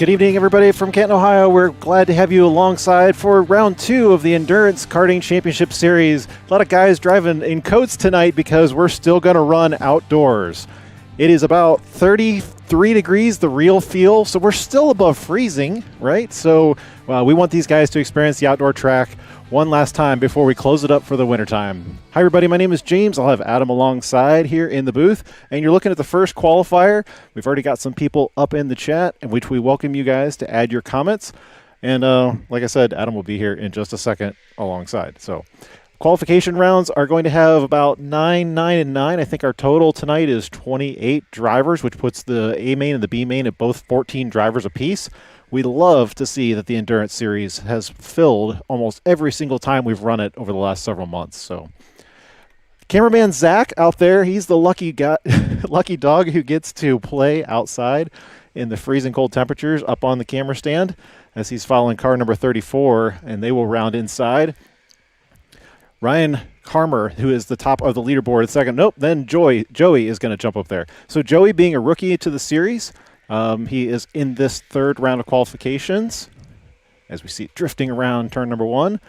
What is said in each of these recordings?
Good evening, everybody from Canton, Ohio. We're glad to have you alongside for round 2 of the Endurance Karting Championship Series. A lot of guys driving in coats tonight because we're still going to run outdoors. It is about 33 degrees, the real feel, so we're still above freezing, right? So we want these guys to experience the outdoor track one last time before we close it up for the wintertime. Hi, everybody. My name is James. I'll have Adam alongside here in the booth. And you're looking at the first qualifier. We've already got some people up in the chat, in which we welcome you guys to add your comments. And like I said, Adam will be here in just a second alongside. So qualification rounds are going to have about 9, 9, and 9. I think our total tonight is 28 drivers, which puts the A main and the B main at both 14 drivers apiece. We love to see that the Endurance Series has filled almost every single time we've run it over the last several months. So, cameraman Zach out there, he's the lucky dog who gets to play outside in the freezing cold temperatures up on the camera stand as he's following car number 34, and they will round inside. Ryan Harmer, who is the top of the leaderboard at second. Nope, then Joey is going to jump up there. So Joey, being a rookie to the series, he is in this third round of qualifications as we see it drifting around turn number 1.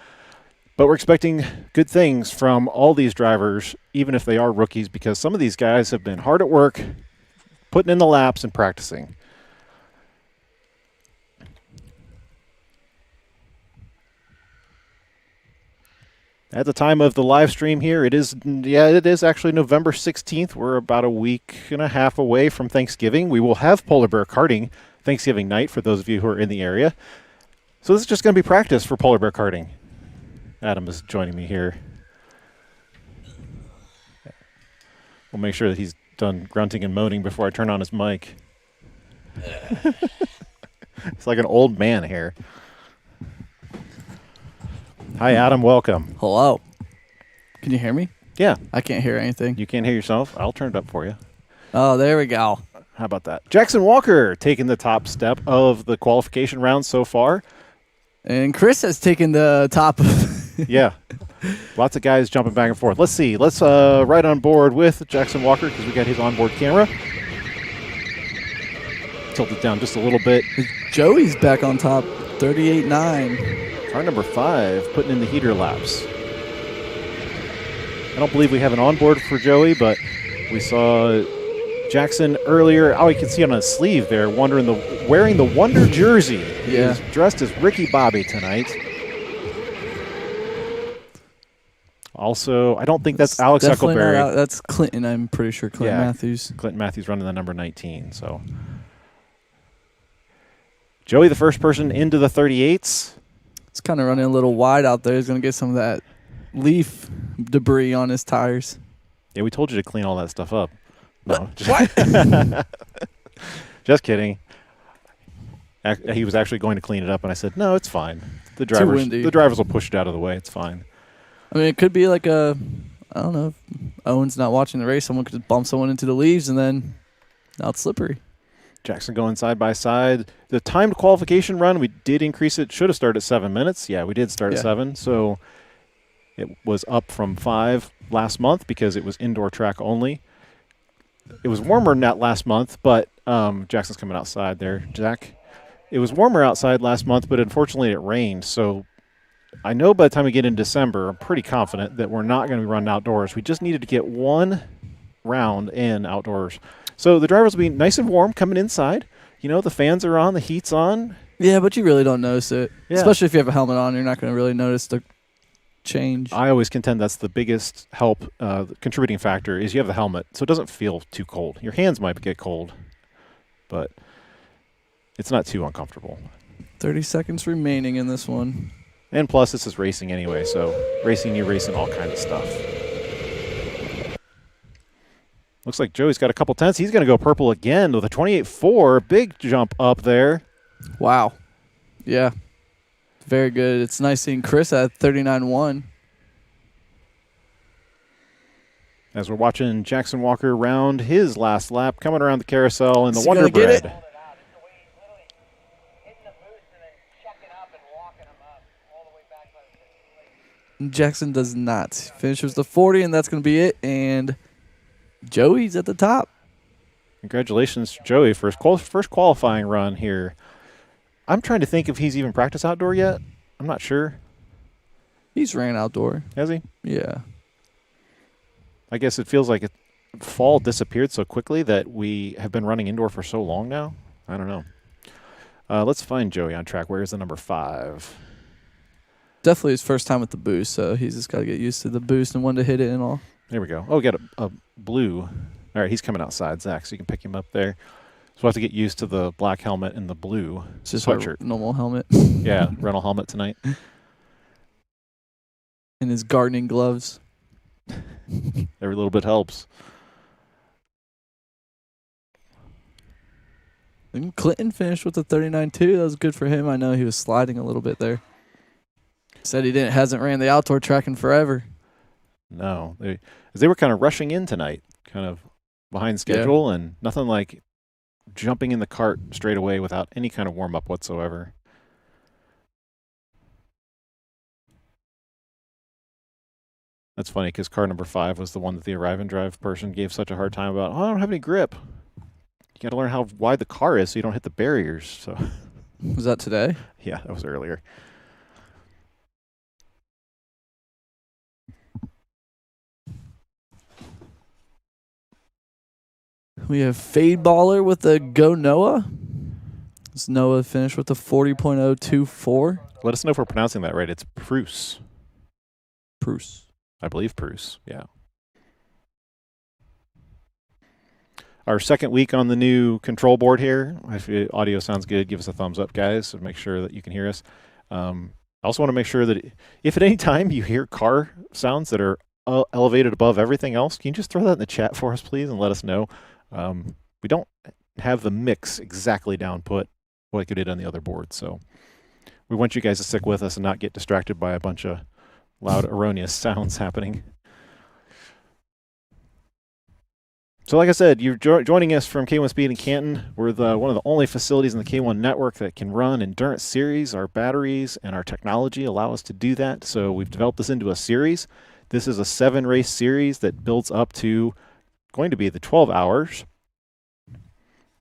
But we're expecting good things from all these drivers, even if they are rookies, because some of these guys have been hard at work, putting in the laps and practicing. At the time of the live stream here, it is actually November 16th. We're about a week and a half away from Thanksgiving. We will have Polar Bear Karting Thanksgiving night for those of you who are in the area. So this is just going to be practice for Polar Bear Karting. Adam is joining me here. We'll make sure that he's done grunting and moaning before I turn on his mic. It's like an old man here. Hi, Adam. Welcome. Hello. Can you hear me? Yeah. I can't hear anything. You can't hear yourself? I'll turn it up for you. Oh, there we go. How about that? Jaxon Walker taking the top step of the qualification round so far. And Chris has taken the top. Yeah. Lots of guys jumping back and forth. Let's see. Let's ride on board with Jaxon Walker because we got his onboard camera. Tilt it down just a little bit. Joey's back on top, 38.9. Car number 5 putting in the heater laps. I don't believe we have an onboard for Joey, but we saw Jaxon earlier. Oh, you can see on his sleeve there, wearing the Wonder jersey. Yeah. He's dressed as Ricky Bobby tonight. Also, I don't think that's Alex Eckelberry. That's Clinton, I'm pretty sure. Clinton Matthews. Clinton Matthews running the number 19. So Joey, the first person into the 38s. It's kind of running a little wide out there. He's going to get some of that leaf debris on his tires. Yeah, we told you to clean all that stuff up. No. What? Just kidding. He was actually going to clean it up, and I said, no, it's fine. The drivers will push it out of the way. It's fine. I mean, it could be like I don't know, if Owen's not watching the race, someone could just bump someone into the leaves, and then now it's slippery. Jaxon going side by side. The timed qualification run, we did increase it. Should have started at 7 minutes. Yeah, we did start at 7. So it was up from 5 last month because it was indoor track only. It was warmer than that last month, but Jackson's coming outside there, Jack. It was warmer outside last month, but unfortunately it rained. So I know by the time we get in December, I'm pretty confident that we're not going to be running outdoors. We just needed to get one round in outdoors. So the drivers will be nice and warm coming inside. You know, the fans are on, the heat's on. Yeah, but you really don't notice it. Yeah. Especially if you have a helmet on, you're not going to really notice the change. I always contend that's the biggest contributing factor is you have the helmet, so it doesn't feel too cold. Your hands might get cold, but it's not too uncomfortable. 30 seconds remaining in this one. And plus, this is racing anyway, so you're racing all kinds of stuff. Looks like Joey's got a couple tenths. He's going to go purple again with a 28.4. Big jump up there. Wow. Yeah. Very good. It's nice seeing Chris at 39.1. As we're watching Jaxon Walker round his last lap, coming around the carousel in the Wonder Bread. Jaxon does not. Finishes the 40, and that's going to be it. And Joey's at the top. Congratulations, Joey, for his first qualifying run here I'm trying to think if he's even practiced outdoor yet. I'm not sure. He's ran outdoor. Has he? Yeah. I guess it feels like fall disappeared so quickly that we have been running indoor for so long now. I don't know. Let's find Joey on track. Where is the number 5? Definitely his first time with the boost, so he's just got to get used to the boost and when to hit it and all. There we go. Oh, we got a blue. All right, he's coming outside, Zach, so you can pick him up there. So we'll have to get used to the black helmet and the blue It's just sweatshirt. our normal helmet. Yeah, rental helmet tonight. And his gardening gloves. Every little bit helps. And Clinton finished with a 39.2. That was good for him. I know he was sliding a little bit there. Said he hasn't ran the outdoor track in forever. No, they were kind of rushing in tonight, kind of behind schedule, and nothing like jumping in the cart straight away without any kind of warm-up whatsoever. That's funny because car number 5 was the one that the arrive and drive person gave such a hard time about. Oh, I don't have any grip. You got to learn how wide the car is so you don't hit the barriers. So, was that today? Yeah, that was earlier. We have Fade Baller with the Go Noah. This Noah finished with a 40.024. Let us know if we're pronouncing that right. It's Pruce. Bruce. I believe Pruce, yeah. Our second week on the new control board here. If the audio sounds good, give us a thumbs up, guys, so make sure that you can hear us. I also want to make sure that if at any time you hear car sounds that are elevated above everything else, can you just throw that in the chat for us, please, and let us know? We don't have the mix exactly down put like we did on the other board, so we want you guys to stick with us and not get distracted by a bunch of loud, erroneous sounds happening. So like I said, you're joining us from K1 Speed in Canton. We're one of the only facilities in the K1 network that can run endurance series. Our batteries and our technology allow us to do that, so we've developed this into a series. This is a 7-race series that builds up to going to be the 12 hours.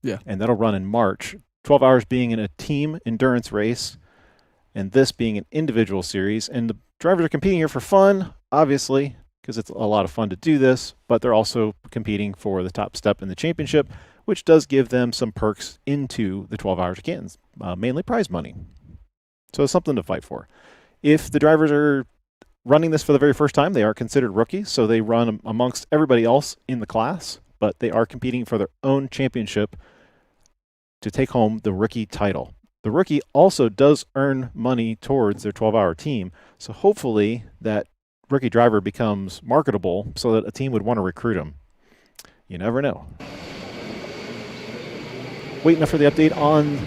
Yeah. And that'll run in March. 12 hours being in a team endurance race, and this being an individual series. And the drivers are competing here for fun, obviously, because it's a lot of fun to do this, but they're also competing for the top step in the championship, which does give them some perks into the 12 Hours of Canton, mainly prize money. So it's something to fight for. If the drivers are running this for the very first time, they are considered rookies, so they run amongst everybody else in the class, but they are competing for their own championship to take home the rookie title. The rookie also does earn money towards their 12-hour team, so hopefully that rookie driver becomes marketable so that a team would want to recruit him. You never know. Waiting for the update on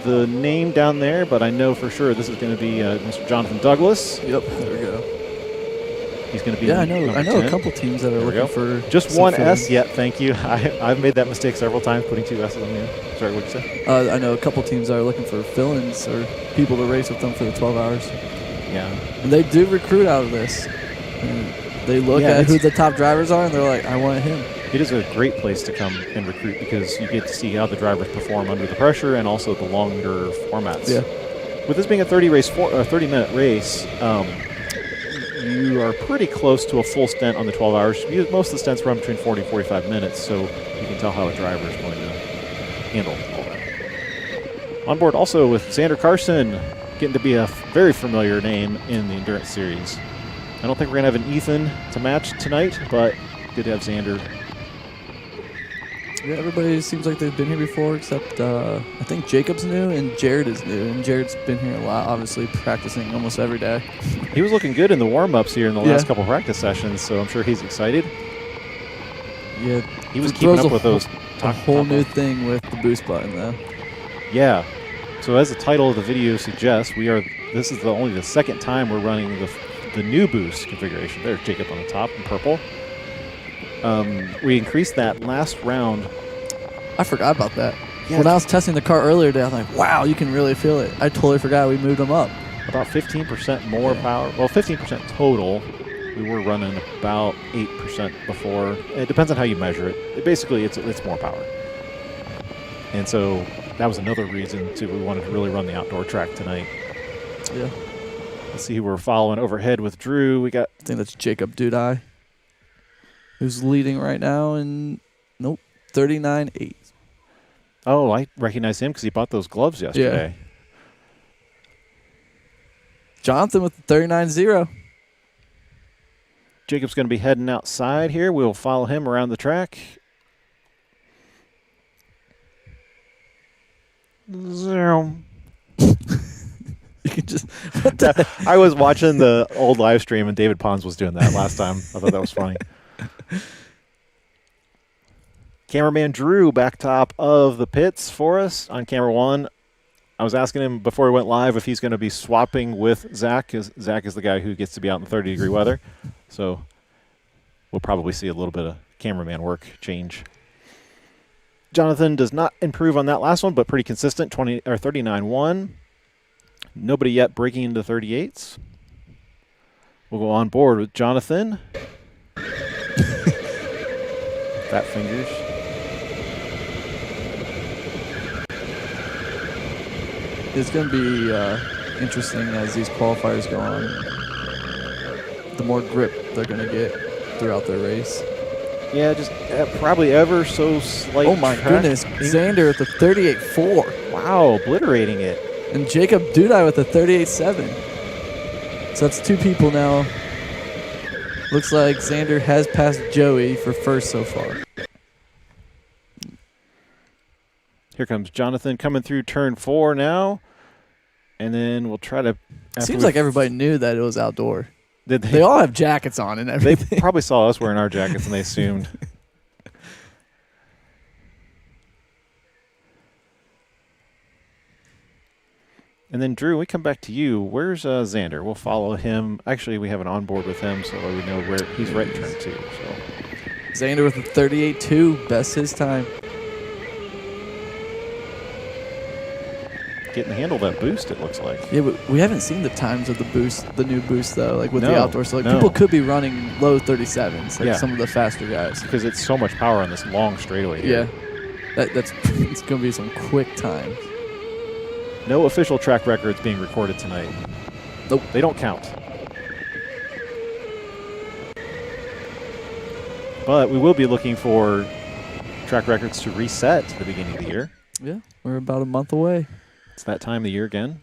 the name down there, but I know for sure this is going to be Mr. Jonathan Douglas. Yep, there we go. He's going to be. Yeah, I know a couple teams that are looking for just one S yet. Thank you. I've made that mistake several times, putting 2 S's on the end. Sorry, what did you say? I know a couple teams that are looking for fill-ins or people to race with them for the 12 hours. Yeah. And they do recruit out of this. And they look at who the top drivers are, and they're like, I want him. It is a great place to come and recruit because you get to see how the drivers perform under the pressure and also the longer formats. Yeah. With this being a 30-minute race, you are pretty close to a full stint on the 12 hours. Most of the stints run between 40 and 45 minutes, so you can tell how a driver is going to handle all that. On board also with Xander Carson, getting to be a very familiar name in the Endurance Series. I don't think we're going to have an Ethan to match tonight, but good to have Xander. Yeah, everybody seems like they've been here before, except I think Jacob's new and Jared is new. And Jared's been here a lot, obviously practicing almost every day. He was looking good in the warm-ups here in the last couple practice sessions, so I'm sure he's excited. Yeah, he was keeping up with those. A whole new thing with the boost button, though. Yeah. So as the title of the video suggests, this is only the second time we're running the new boost configuration. There's Jacob on the top in purple. We increased that last round. I forgot about that. Yeah. When I was testing the car earlier today, I was like, wow, you can really feel it. I totally forgot we moved them up. About 15% more power. Well, 15% total. We were running about 8% before. It depends on how you measure it. Basically, it's more power. And so that was another reason, too. We wanted to really run the outdoor track tonight. Yeah. Let's see who we're following overhead with Drew. We got... I think that's Jacob Dudai, who's leading right now in, 39.8. Oh, I recognize him because he bought those gloves yesterday. Yeah. Jonathan with the 39.0. Jacob's going to be heading outside here. We'll follow him around the track. Zoom. You can just. I was watching the old live stream, and David Pons was doing that last time. I thought that was funny. Cameraman Drew back top of the pits for us on camera 1. I was asking him before he went live if he's going to be swapping with Zach, because Zach is the guy who gets to be out in 30-degree weather. So we'll probably see a little bit of cameraman work change. Jonathan does not improve on that last one, but pretty consistent, 39.1. Nobody yet breaking into 38s. We'll go on board with Jonathan. Fat fingers. It's going to be interesting as these qualifiers go on. The more grip they're going to get throughout their race. Yeah, just probably ever so slight. Oh my goodness. Xander with the 38.4. Wow, obliterating it. And Jacob Dudai with the 38.7. So that's 2 people now. Looks like Xander has passed Joey for first so far. Here comes Jonathan coming through turn 4 now. And then we'll try to... Seems like everybody knew that it was outdoor. Did they all have jackets on and everything. They probably saw us wearing our jackets and they assumed. And then, Drew, we come back to you. Where's Xander? We'll follow him. Actually, we have an onboard with him, so we know where he's right in turn 2. So. Xander with a 38.2, best his time. Getting the handle of that boost, it looks like. Yeah, but we haven't seen the times of the boost, the new boost, though, like with the outdoor. So people could be running low 37s, like some of the faster guys. Because it's so much power on this long straightaway here. Yeah, it's going to be some quick times. No official track records being recorded tonight. Nope. They don't count. But we will be looking for track records to reset at the beginning of the year. Yeah, we're about a month away. It's that time of the year again.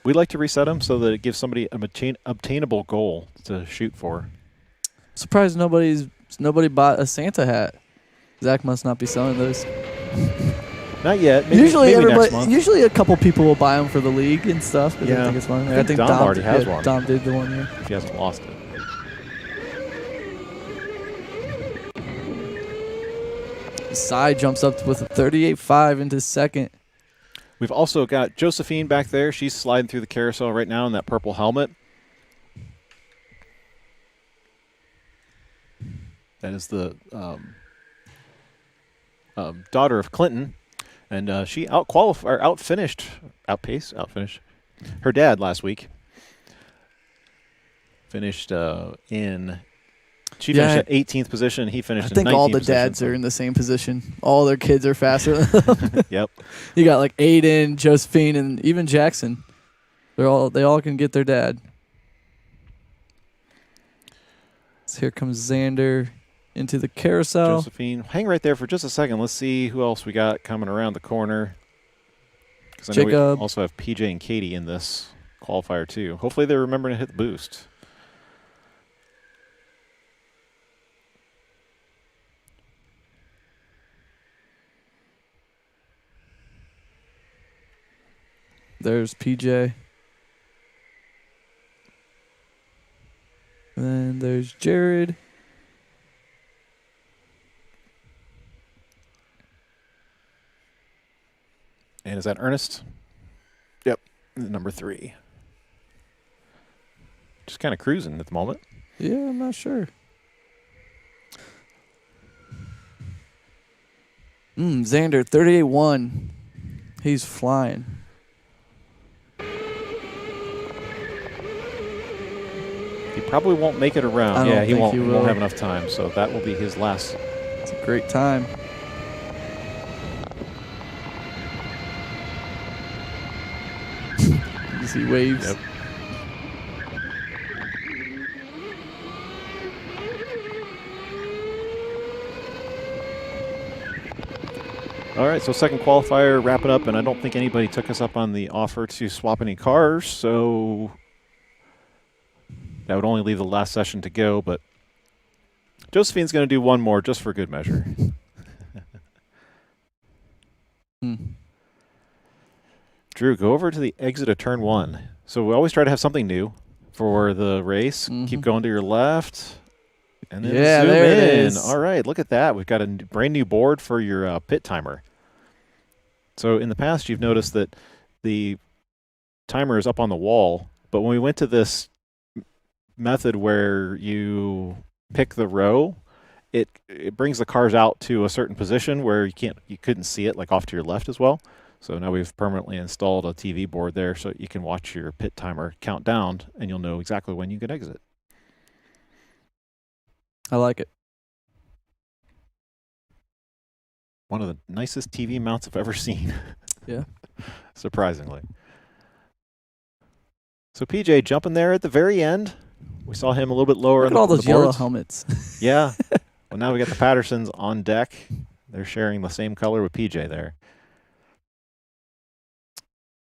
We like to reset them so that it gives somebody an obtainable goal to shoot for. Surprised nobody bought a Santa hat. Zach must not be selling those. Not yet. Maybe next month. Usually a couple people will buy them for the league and stuff. Yeah. I think it's fun. I think Dom already has one. Dom did the 1 year. If he hasn't lost it. Sai jumps up with a 38.5 into second. We've also got Josephine back there. She's sliding through the carousel right now in that purple helmet. That is the daughter of Clinton. And she outfinished her dad last week. Finished She finished at 18th position. He finished in 19th position. I think all the dads are in the same position. All their kids are faster than them. Yep. You got like Aiden, Josephine, and even Jaxon. They all can get their dad. So here comes Xander into the carousel. Josephine, hang right there for just a second. Let's see who else we got coming around the corner. Because I know we also have PJ and Katie in this qualifier too. Hopefully they're remembering to hit the boost. There's PJ. And then there's Jared. And is that Ernest? Yep, number 3. Just kind of cruising at the moment. Yeah, I'm not sure. Xander, 38.1. He's flying. He probably won't make it around. Yeah, he won't have enough time, so that will be his last. It's a great time. as he waves. Yep. All right, so second qualifier wrapping up, and I don't think anybody took us up on the offer to swap any cars, so that would only leave the last session to go, but Josephine's going to do one more just for good measure. Drew, go over to the exit of turn 1. So we always try to have something new for the race. Keep going to your left. And then zoom there in. it is. All right, look at that. We've got a brand new board for your pit timer. So in the past, you've noticed that the timer is up on the wall, but when we went to this method where you pick the row, it brings the cars out to a certain position where you couldn't see it, like off to your left as well. So now we've permanently installed a TV board there so you can watch your pit timer count down, and you'll know exactly when you can exit. I like it. One of the nicest TV mounts I've ever seen. Yeah. Surprisingly. So PJ jumping there at the very end. We saw him a little bit lower. Look at all those yellow helmets. Yeah. Well, now we got the Pattersons on deck. They're sharing the same color with PJ there.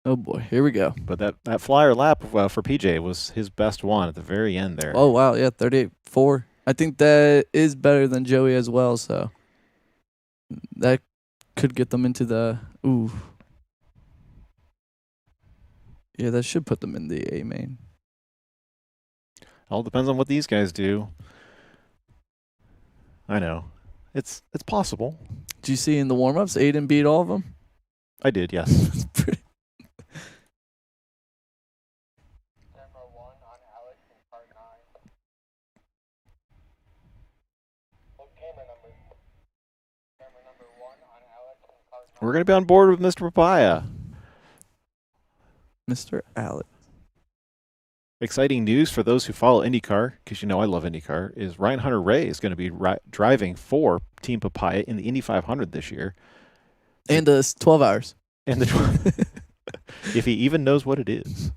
Oh, boy. Here we go. But that flyer lap for PJ was his best one at the very end there. Oh, wow. Yeah, 38.4. I think that is better than Joey as well, so that could get them into the ooh. Yeah, that should put them in the A main. All depends on what these guys do. I know. It's possible. Did you see in the warm-ups, Aiden beat all of them? I did, yes. Pretty. We're going to be on board with Mr. Papaya. Mr. Alex. Exciting news for those who follow IndyCar, because you know I love IndyCar, is Ryan Hunter-Reay is going to be driving for Team Papaya in the Indy 500 this year. And 12 hours. And if he even knows what it is.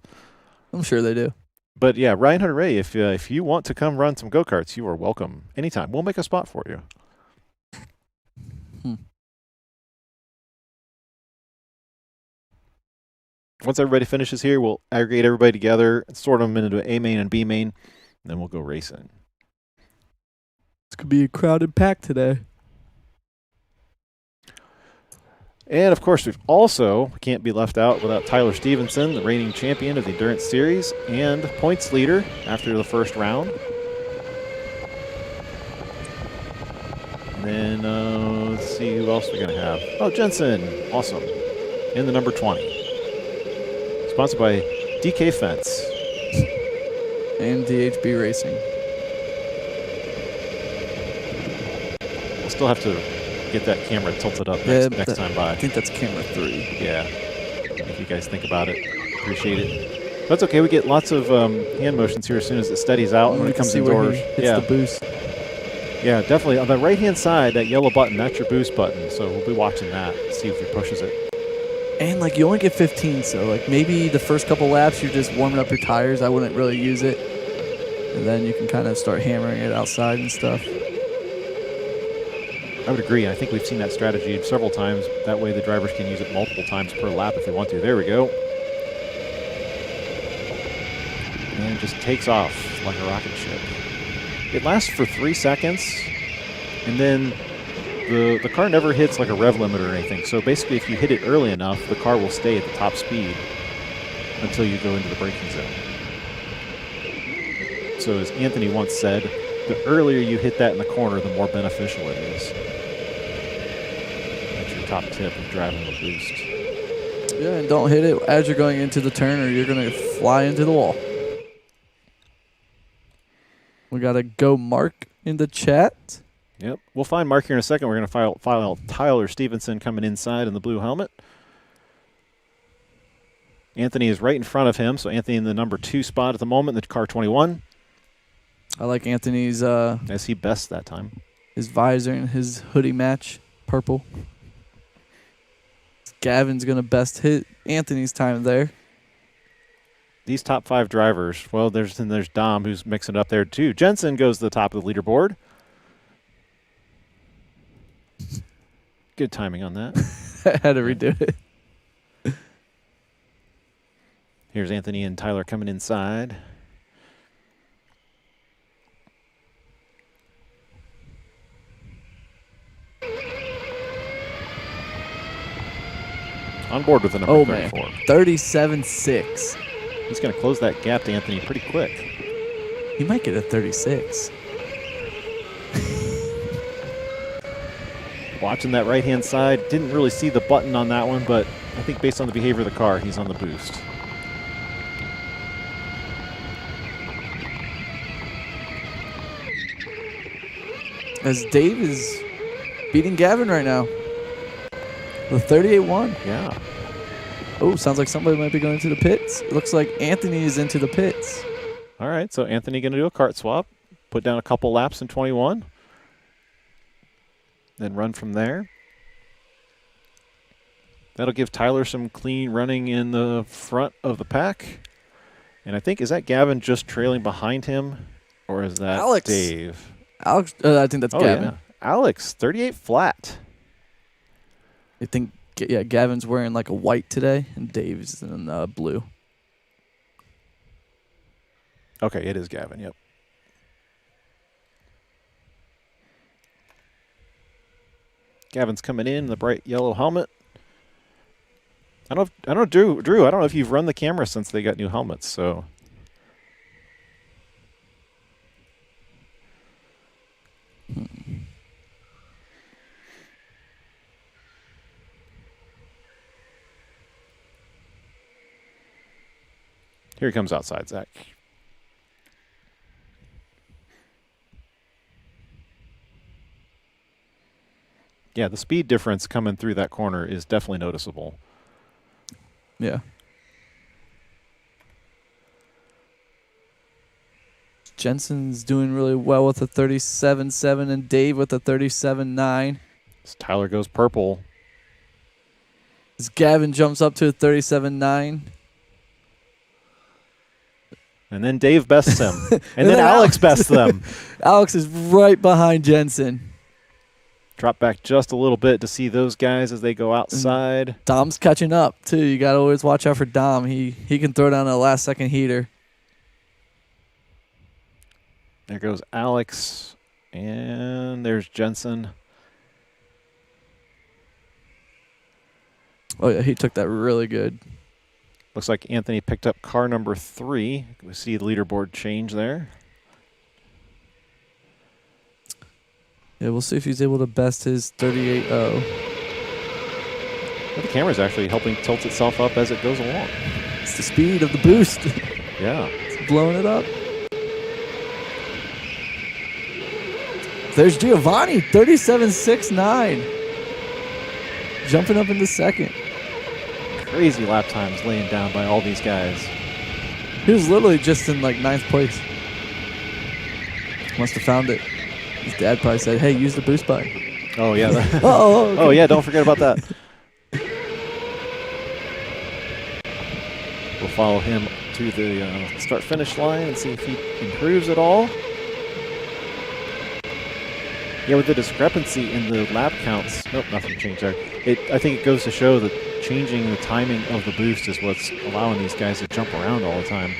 I'm sure they do. But yeah, Ryan Hunter-Reay, if you want to come run some go-karts, you are welcome anytime. We'll make a spot for you. Once everybody finishes here, we'll aggregate everybody together, sort them into A main and B main, and then we'll go racing. It's going to be a crowded pack today. And, of course, we can't be left out without Tyler Stevenson, the reigning champion of the Endurance Series and points leader after the first round. And then, let's see who else we're going to have. Oh, Jensen. Awesome. In the number 20. Sponsored by DK Fence. And DHB Racing. We'll still have to get that camera tilted up next time by. I think that's camera 3. Yeah. If you guys think about it, appreciate it. That's okay. We get lots of hand motions here as soon as it steadies out when it comes indoors. Hits the boost. Yeah, definitely. On the right-hand side, that yellow button, that's your boost button. So we'll be watching that, see if he pushes it. And, you only get 15, so, maybe the first couple laps you're just warming up your tires. I wouldn't really use it. And then you can kind of start hammering it outside and stuff. I would agree. I think we've seen that strategy several times. That way the drivers can use it multiple times per lap if they want to. There we go. And it just takes off like a rocket ship. It lasts for 3 seconds, and then the car never hits a rev limit or anything. So basically, if you hit it early enough, the car will stay at the top speed until you go into the braking zone. So as Anthony once said, the earlier you hit that in the corner, the more beneficial it is. That's your top tip of driving the boost. Yeah, and don't hit it as you're going into the turn or you're going to fly into the wall. We got a Go Mark in the chat. Yep. We'll find Mark here in a second. We're going to file Tyler Stevenson coming inside in the blue helmet. Anthony is right in front of him, so Anthony in the number 2 spot at the moment, the car 21. I like Anthony's as he best that time. His visor and his hoodie match, purple. Gavin's going to best hit Anthony's time there. these top 5 drivers, well, there's Dom who's mixing it up there too. Jensen goes to the top of the leaderboard. Good timing on that. I had to redo it. Here's Anthony and Tyler coming inside. On board with the number 34. Man. 37.6. He's going to close that gap to Anthony pretty quick. He might get a 36. Watching that right-hand side, didn't really see the button on that one, but I think based on the behavior of the car, he's on the boost. As Dave is beating Gavin right now. The 38-1. Yeah. Oh, sounds like somebody might be going to the pits. It looks like Anthony is into the pits. All right, so Anthony going to do a kart swap, put down a couple laps in 21, then run from there. That'll give Tyler some clean running in the front of the pack. And I think, is that Gavin just trailing behind him, or is that Alex. Dave? Alex, I think that's Gavin. Yeah. Alex, 38 flat. I think, yeah, Gavin's wearing like a white today, and Dave's in blue. Okay, it is Gavin, yep. Gavin's coming in the bright yellow helmet. I don't know, Drew, I don't know if you've run the camera since they got new helmets, so. Here he comes outside, Zach. Yeah, the speed difference coming through that corner is definitely noticeable. Yeah. Jensen's doing really well with a 37.7 and Dave with a 37.9. As Tyler goes purple. As Gavin jumps up to a 37.9. And then Dave bests them. And then Alex bests them. Alex is right behind Jensen. Drop back just a little bit to see those guys as they go outside. Dom's catching up, too. You got to always watch out for Dom. He can throw down a last-second heater. There goes Alex. And there's Jensen. Oh, yeah, he took that really good. Looks like Anthony picked up car number 3. We see the leaderboard change there. Yeah, we'll see if he's able to best his 38.0. Well, the camera's actually helping tilt itself up as it goes along. It's the speed of the boost. Yeah. It's blowing it up. There's Giovanni, 37.69. Jumping up into second. Crazy lap times laying down by all these guys. He was literally just in like 9th place. Must have found it. His dad probably said, hey, use the boost button. Oh, yeah. Okay. Oh, yeah, don't forget about that. We'll follow him to the start-finish line and see if he improves at all. Yeah, with the discrepancy in the lap counts, nope, nothing changed there. I think it goes to show that changing the timing of the boost is what's allowing these guys to jump around all the time.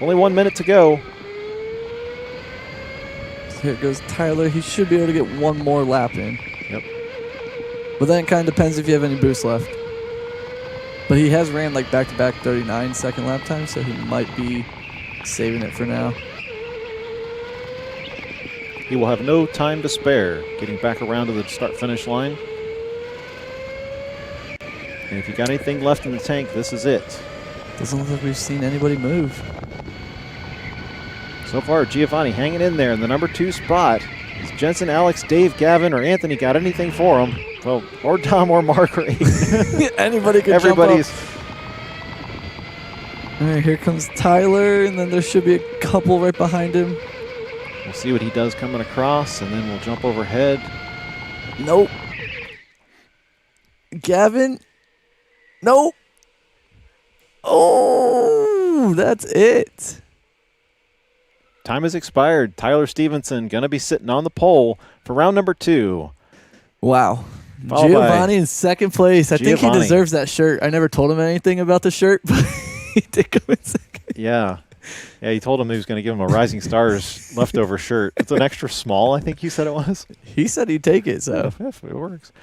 Only 1 minute to go. So here goes Tyler. He should be able to get one more lap in. Yep. But then it kind of depends if you have any boost left. But he has ran like back-to-back 39-second lap time, so he might be saving it for now. He will have no time to spare getting back around to the start-finish line. And if you got anything left in the tank, this is it. Doesn't look like we've seen anybody move. So far, Giovanni hanging in there in the number 2 spot. Is Jensen, Alex, Dave, Gavin, or Anthony got anything for him? Well, or Tom or Mark or Aiden. Anybody could Everybody's. jump up. All right, here comes Tyler, and then there should be a couple right behind him. We'll see what he does coming across, and then we'll jump overhead. Nope. Gavin. Nope. Oh, that's it. Time has expired. Tyler Stevenson going to be sitting on the pole for round number 2. Wow. Followed Giovanni in second place. I think he Giovanni. deserves that shirt. I never told him anything about the shirt, but he did come in second. Yeah. Yeah, he told him he was going to give him a Rising Stars leftover shirt. It's an extra small, I think you said it was. He said he'd take it, so. Yeah, if it works.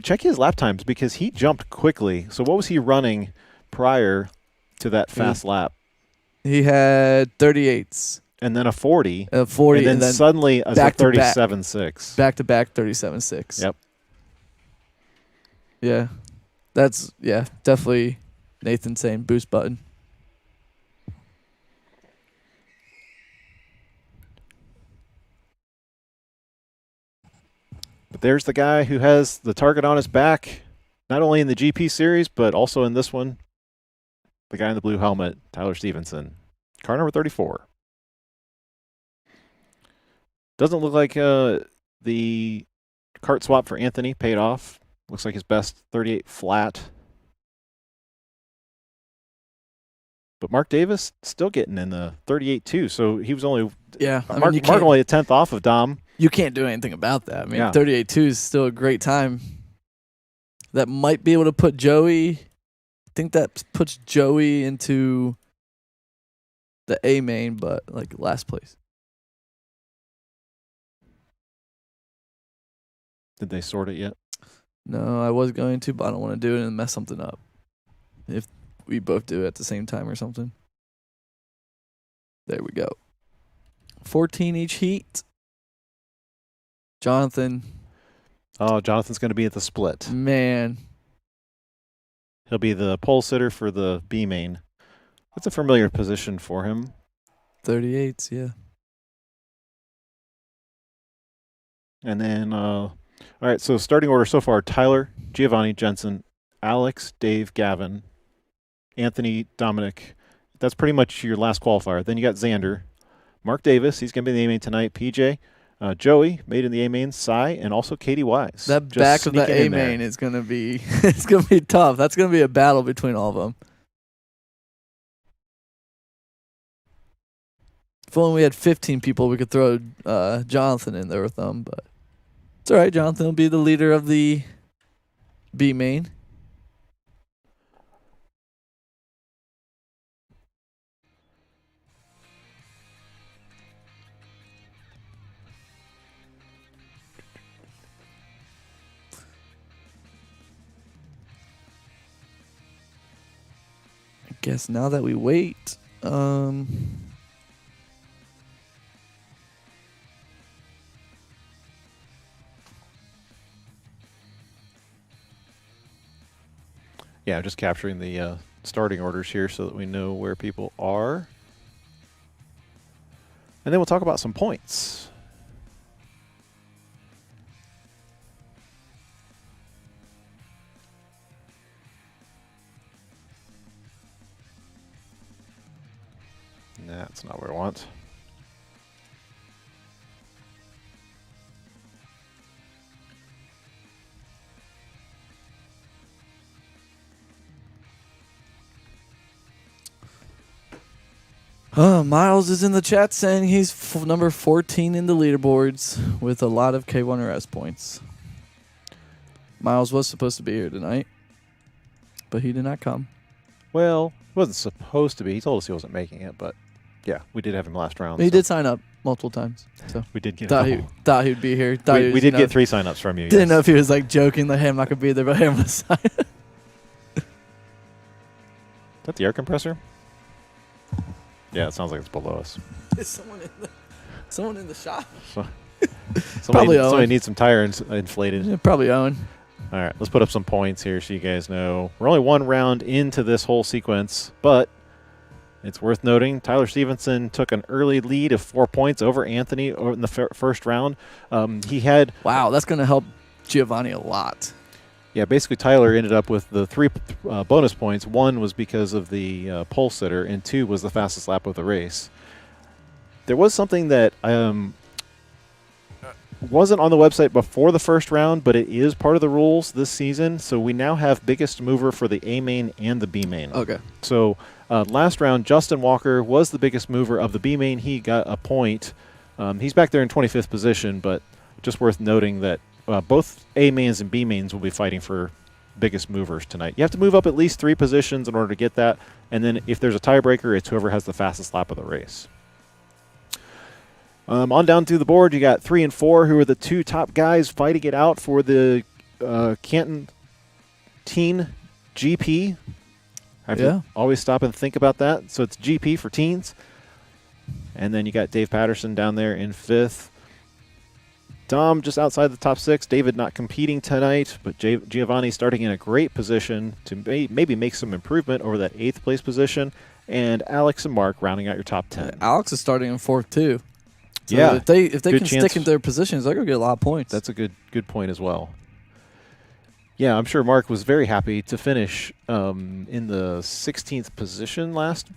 Check his lap times because he jumped quickly. So what was he running prior to that fast lap? He had 38s. And then a 40. A 40. And then suddenly a 37.6. Back-to-back 37.6. Yep. Yeah. That's, definitely Nathan saying boost button. But there's the guy who has the target on his back, not only in the GP series, but also in this one. The guy in the blue helmet, Tyler Stevenson. Car number 34. Doesn't look like the kart swap for Anthony paid off. Looks like his best 38 flat. But Mark Davis still getting in the 38 too, so he was only Mark only a 10th off of Dom. You can't do anything about that. I mean, Yeah. 38.2 is still a great time. That might be able to put Joey. I think that puts Joey into the A main, but like last place. Did they sort it yet? No, I was going to, but I don't want to do it and mess something up. If we both do it at the same time or something. There we go. 14 each heat. Jonathan. Oh, Jonathan's going to be at the split. Man. He'll be the pole sitter for the B main. That's a familiar position for him. 38s, yeah. And then, all right, so starting order so far, Tyler, Giovanni, Jensen, Alex, Dave, Gavin, Anthony, Dominic. That's pretty much your last qualifier. Then you got Xander, Mark Davis. He's going to be in the A main tonight. PJ, Joey made in the A main. Cy, and also Katie Wise. That back of the A main is going to be it's going to be tough. That's going to be a battle between all of them. If only we had 15 people, we could throw Jonathan in there with them. But it's all right. Jonathan will be the leader of the B main. I guess now that we wait, Yeah, just capturing the starting orders here so that we know where people are. And then we'll talk about some points. That's not what I want. Miles is in the chat saying he's number 14 in the leaderboards with a lot of K1RS points. Miles was supposed to be here tonight, but he did not come. Well, he wasn't supposed to be. He told us he wasn't making it, but yeah, we did have him last round. He did sign up multiple times, so we did get thought he'd be here. We did get 3 signups from you. Didn't know if he was like joking, like, hey, I'm not gonna be there, but hey, I'm gonna sign up. Is that the air compressor? Yeah, it sounds like it's below us. Is someone in the shop? Somebody needs some tire inflated. Yeah, probably Owen. All right, let's put up some points here so you guys know. We're only 1 round into this whole sequence, but it's worth noting Tyler Stevenson took an early lead of 4 points over Anthony in the first round. He had... Wow, that's going to help Giovanni a lot. Yeah, basically Tyler ended up with the 3 bonus points. 1 was because of the pole sitter, and 2 was the fastest lap of the race. There was something that wasn't on the website before the first round, but it is part of the rules this season. So we now have biggest mover for the A main and the B main. Okay. So last round, Justin Walker was the biggest mover of the B main. He got a point. He's back there in 25th position, but just worth noting that both A mains and B mains will be fighting for biggest movers tonight. You have to move up at least 3 positions in order to get that. And then if there's a tiebreaker, it's whoever has the fastest lap of the race. On down through the board, you got 3 and 4, who are the 2 top guys fighting it out for the Canton Teen GP. I have to always stop and think about that. So it's GP for teens. And then you got Dave Patterson down there in 5th. Dom just outside the top 6. David not competing tonight, but Giovanni starting in a great position to maybe make some improvement over that 8th place position. And Alex and Mark rounding out your top 10. Alex is starting in 4th too. So yeah, if they can stick in their positions, they're gonna get a lot of points. That's a good point as well. Yeah, I'm sure Mark was very happy to finish in the 16th position last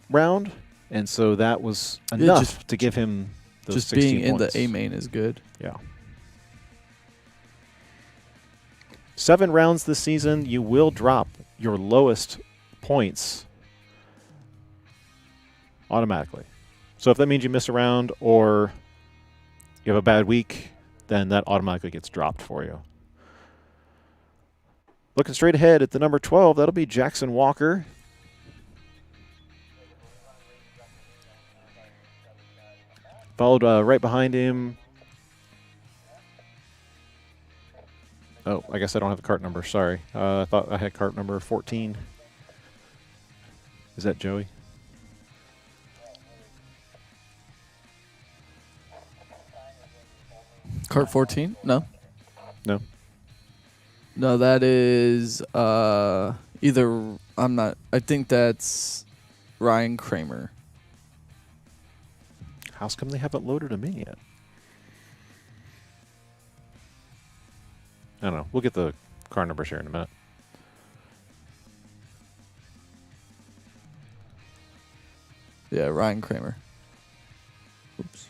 round, and so that was enough to give him those just 16 being points. in the A main is good. Yeah. 7 rounds this season, you will drop your lowest points automatically. So if that means you miss a round or you have a bad week, then that automatically gets dropped for you. Looking straight ahead at the number 12, that'll be Jaxon Walker. Followed right behind him. Oh, I guess I don't have the cart number. Sorry. I thought I had cart number 14. Is that Joey? Cart 14? No. No. No, that is either I think that's Ryan Kramer. How come they haven't loaded him in yet? I don't know. We'll get the car numbers here in a minute. Yeah, Ryan Kramer. Oops.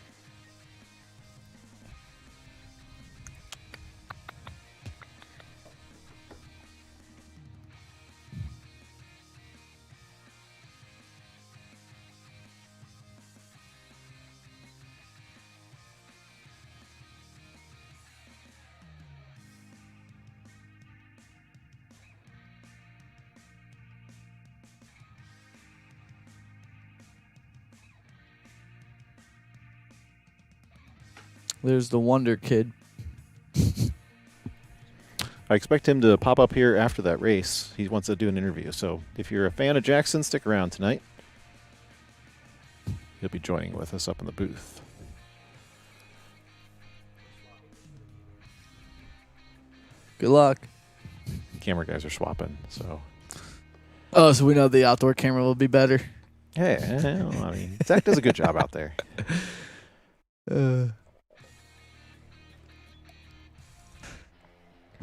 There's the Wonder Kid. I expect him to pop up here after that race. He wants to do an interview. So if you're a fan of Jaxon, stick around tonight. He'll be joining with us up in the booth. Good luck. Camera guys are swapping, so. Oh, so we know the outdoor camera will be better. Hey, I mean, Zach does a good job out there.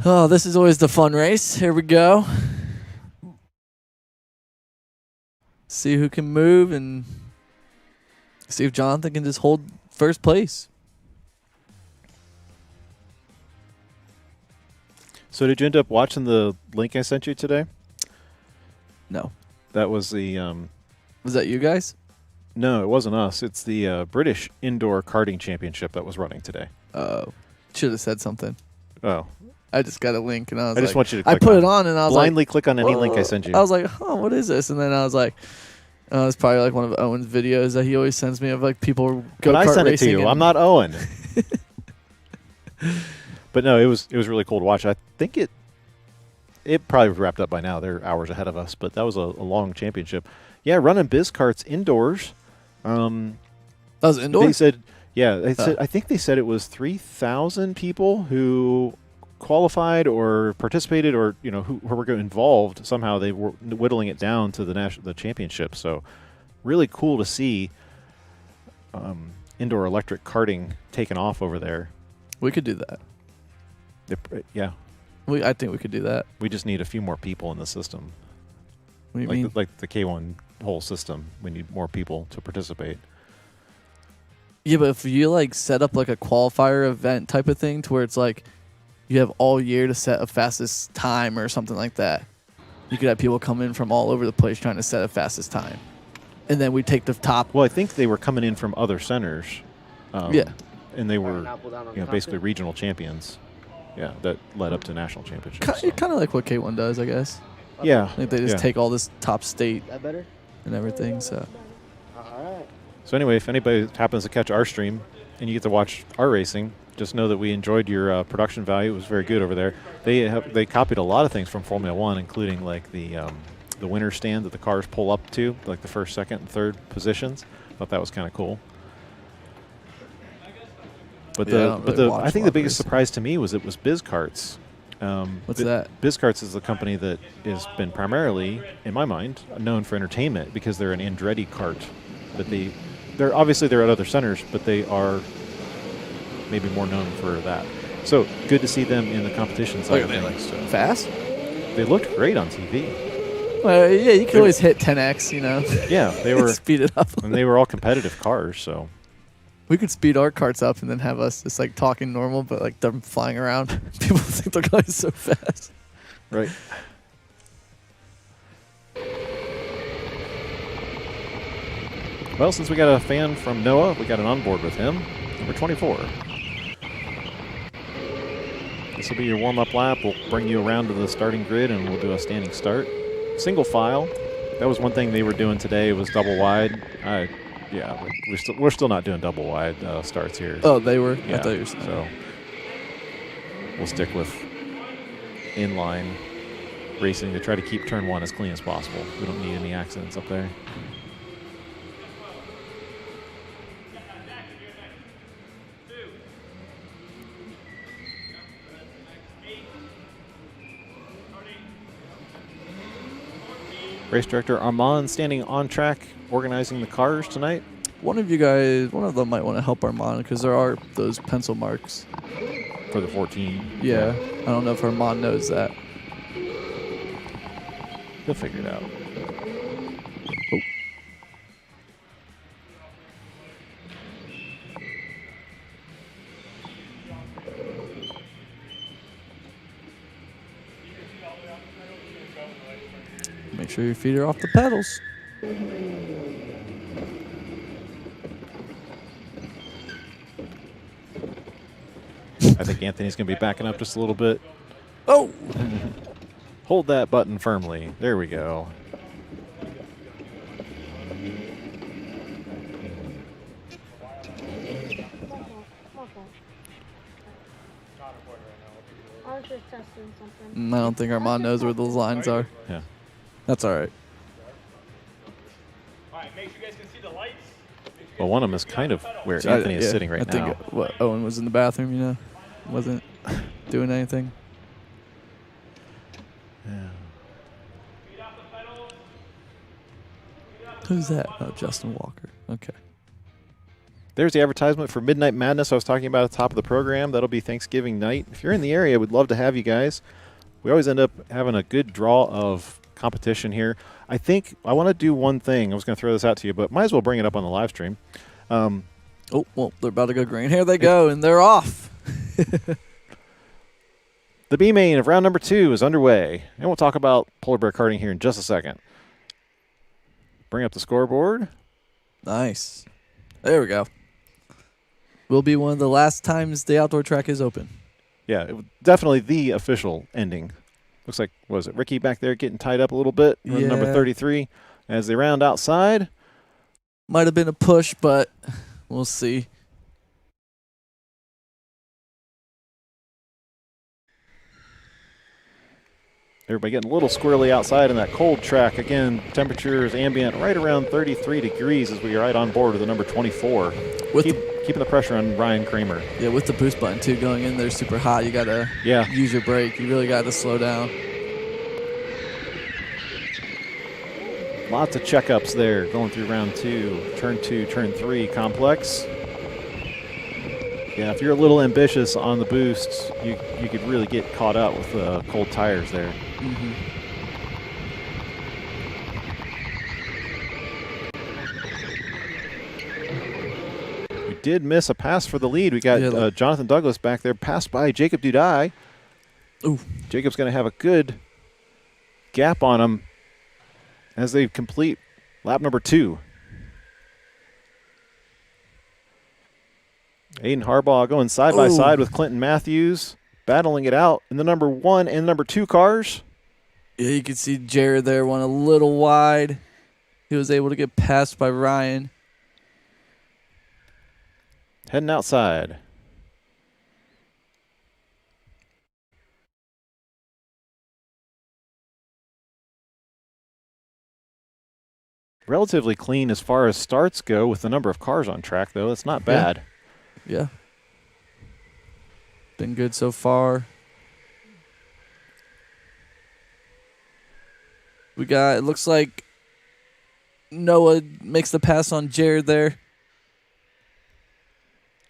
Oh, this is always the fun race. Here we go. See who can move and see if Jonathan can just hold first place. So did you end up watching the link I sent you today? No. That was the... Was that you guys? No, it wasn't us. It's the British Indoor Karting Championship that was running today. Oh. Should have said something. Oh. I just got a link and I was I just want you to I click put on it on and I was blindly like... click on any Whoa. link I send you. I was like, what is this? And then I was like... it's probably like one of Owen's videos that he always sends me of like people go-kart But I sent it to racing you. I'm not Owen. But no, it was really cool to watch. I think it probably wrapped up by now. They're hours ahead of us, but that was a long championship. Yeah, running biz carts indoors. That was indoors? They said, I think they said it was 3,000 people who qualified or participated or who were involved. Somehow they were whittling it down to the championship. So really cool to see indoor electric karting taken off over there. We could do that. Yeah. I think we could do that. We just need a few more people in the system. What do you mean? Like the K1 whole system. We need more people to participate. Yeah, but if you like set up like a qualifier event type of thing to where it's like you have all year to set a fastest time or something like that, you could have people come in from all over the place trying to set a fastest time. And then we take the top. Well, I think they were coming in from other centers. Yeah. And they were basically regional champions. Yeah, that led up to national championships. Kind of like what K1 does, I guess. Yeah. Like they just take all this top state That better? and everything. So All right. So anyway, if anybody happens to catch our stream and you get to watch our racing, just know that we enjoyed your production value. It was very good over there. They copied a lot of things from Formula One, including like the winner stand that the cars pull up to, like the first, second, and third positions. Thought that was kind of cool. But I think the biggest surprise to me was it was BizKarts. What's that? BizKarts is a company that has been primarily, in my mind, known for entertainment because they're an Andretti kart. But they're obviously at other centers, but they are maybe more known for that. So good to see them in the competition side of things. Fast? They looked great on TV. Yeah, you can always hit 10x, you know. Yeah, they were speed it up. And they were all competitive cars, so we could speed our carts up and then have us just like talking normal, but like them flying around. People think they're going so fast. Right. Well, since we got a fan from Noah, we got an onboard with him, number 24. This will be your warm-up lap. We'll bring you around to the starting grid, and we'll do a standing start. Single file. That was one thing they were doing today was double wide. Yeah, we're still not doing double wide starts here. Oh, they were? Yeah, I thought you were saying. So we'll stick with inline racing to try to keep turn one as clean as possible. We don't need any accidents up there. Race director Armand standing on track, organizing the cars tonight. One of them might want to help Armand because there are those pencil marks. For the 14. Yeah. I don't know if Armand knows that. He'll figure it out. Oh. Make sure your feet are off the pedals. I think Anthony's going to be backing up just a little bit. Oh! Hold that button firmly. There we go. I was just testing something. I don't think Armand knows where those lines are. Yeah. That's all right. All right, make sure you guys can see the lights. Well, one of them is kind of where Anthony is sitting right now. I think Owen was in the bathroom, you know, wasn't doing anything. Yeah. Who's that? Oh, Justin Walker. Okay. There's the advertisement for Midnight Madness I was talking about at the top of the program. That'll be Thanksgiving night. If you're in the area, we'd love to have you guys. We always end up having a good draw of competition here. I think I want to do one thing. I was going to throw this out to you, but might as well bring it up on the live stream. Oh, well, they're about to go green. Here they go, and they're off. The B main of round number 2 is underway, and we'll talk about polar bear karting here in just a second. Bring up the scoreboard. Nice. There we go. Will be one of the last times the outdoor track is open. Yeah, definitely the official ending. Looks like, what was it, Ricky back there getting tied up a little bit, run number 33, as they round outside. Might have been a push, but we'll see. Everybody getting a little squirrely outside in that cold track. Again, temperature is ambient right around 33 degrees as we are right on board with the number 24. Keeping the pressure on Ryan Kramer. Yeah, with the boost button, too, going in there super hot. You got to use your brake. You really got to slow down. Lots of checkups there going through round 2, turn 2, turn 3 complex. Yeah, if you're a little ambitious on the boost, you could really get caught out with the cold tires there. Mm-hmm. did miss a pass for the lead. We got Jonathan Douglas back there, passed by Jacob Dudai. Ooh. Jacob's going to have a good gap on him as they complete lap number 2. Aiden Harbaugh going side by side with Clinton Matthews, battling it out in the number 1 and number 2 cars. Yeah, you can see Jared there, went a little wide. He was able to get passed by Ryan. Heading outside. Relatively clean as far as starts go with the number of cars on track, though. It's not bad. Yeah. Been good so far. We got, it looks like Noah makes the pass on Jared there.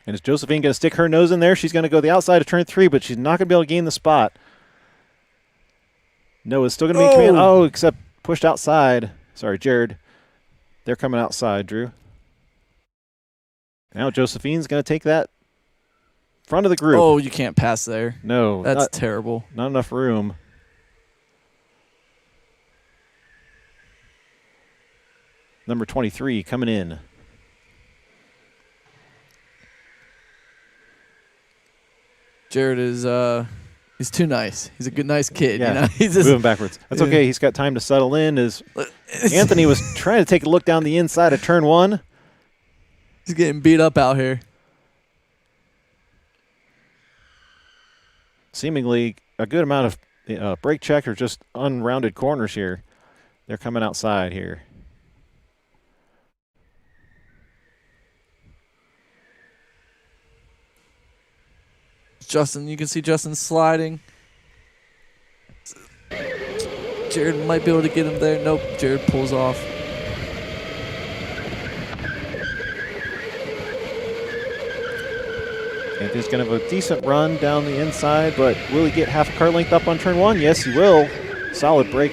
And is Josephine going to stick her nose in there? She's going to go the outside of turn 3, but she's not going to be able to gain the spot. Noah's still going to be in command. Oh, except pushed outside. Sorry, Jared. They're coming outside, Drew. Now Josephine's going to take that front of the group. Oh, you can't pass there. No. That's terrible. Not enough room. Number 23 coming in. Jared is he's too nice. He's a good, nice kid. Yeah, you know? He's just moving backwards. That's okay. He's got time to settle in. As Anthony was trying to take a look down the inside of turn 1. He's getting beat up out here. Seemingly a good amount of brake check or just unrounded corners here. They're coming outside here. Justin, you can see Justin sliding. Jared might be able to get him there. Nope, Jared pulls off. Anthony's going to have a decent run down the inside, but will he get half a car length up on turn 1? Yes, he will. Solid break.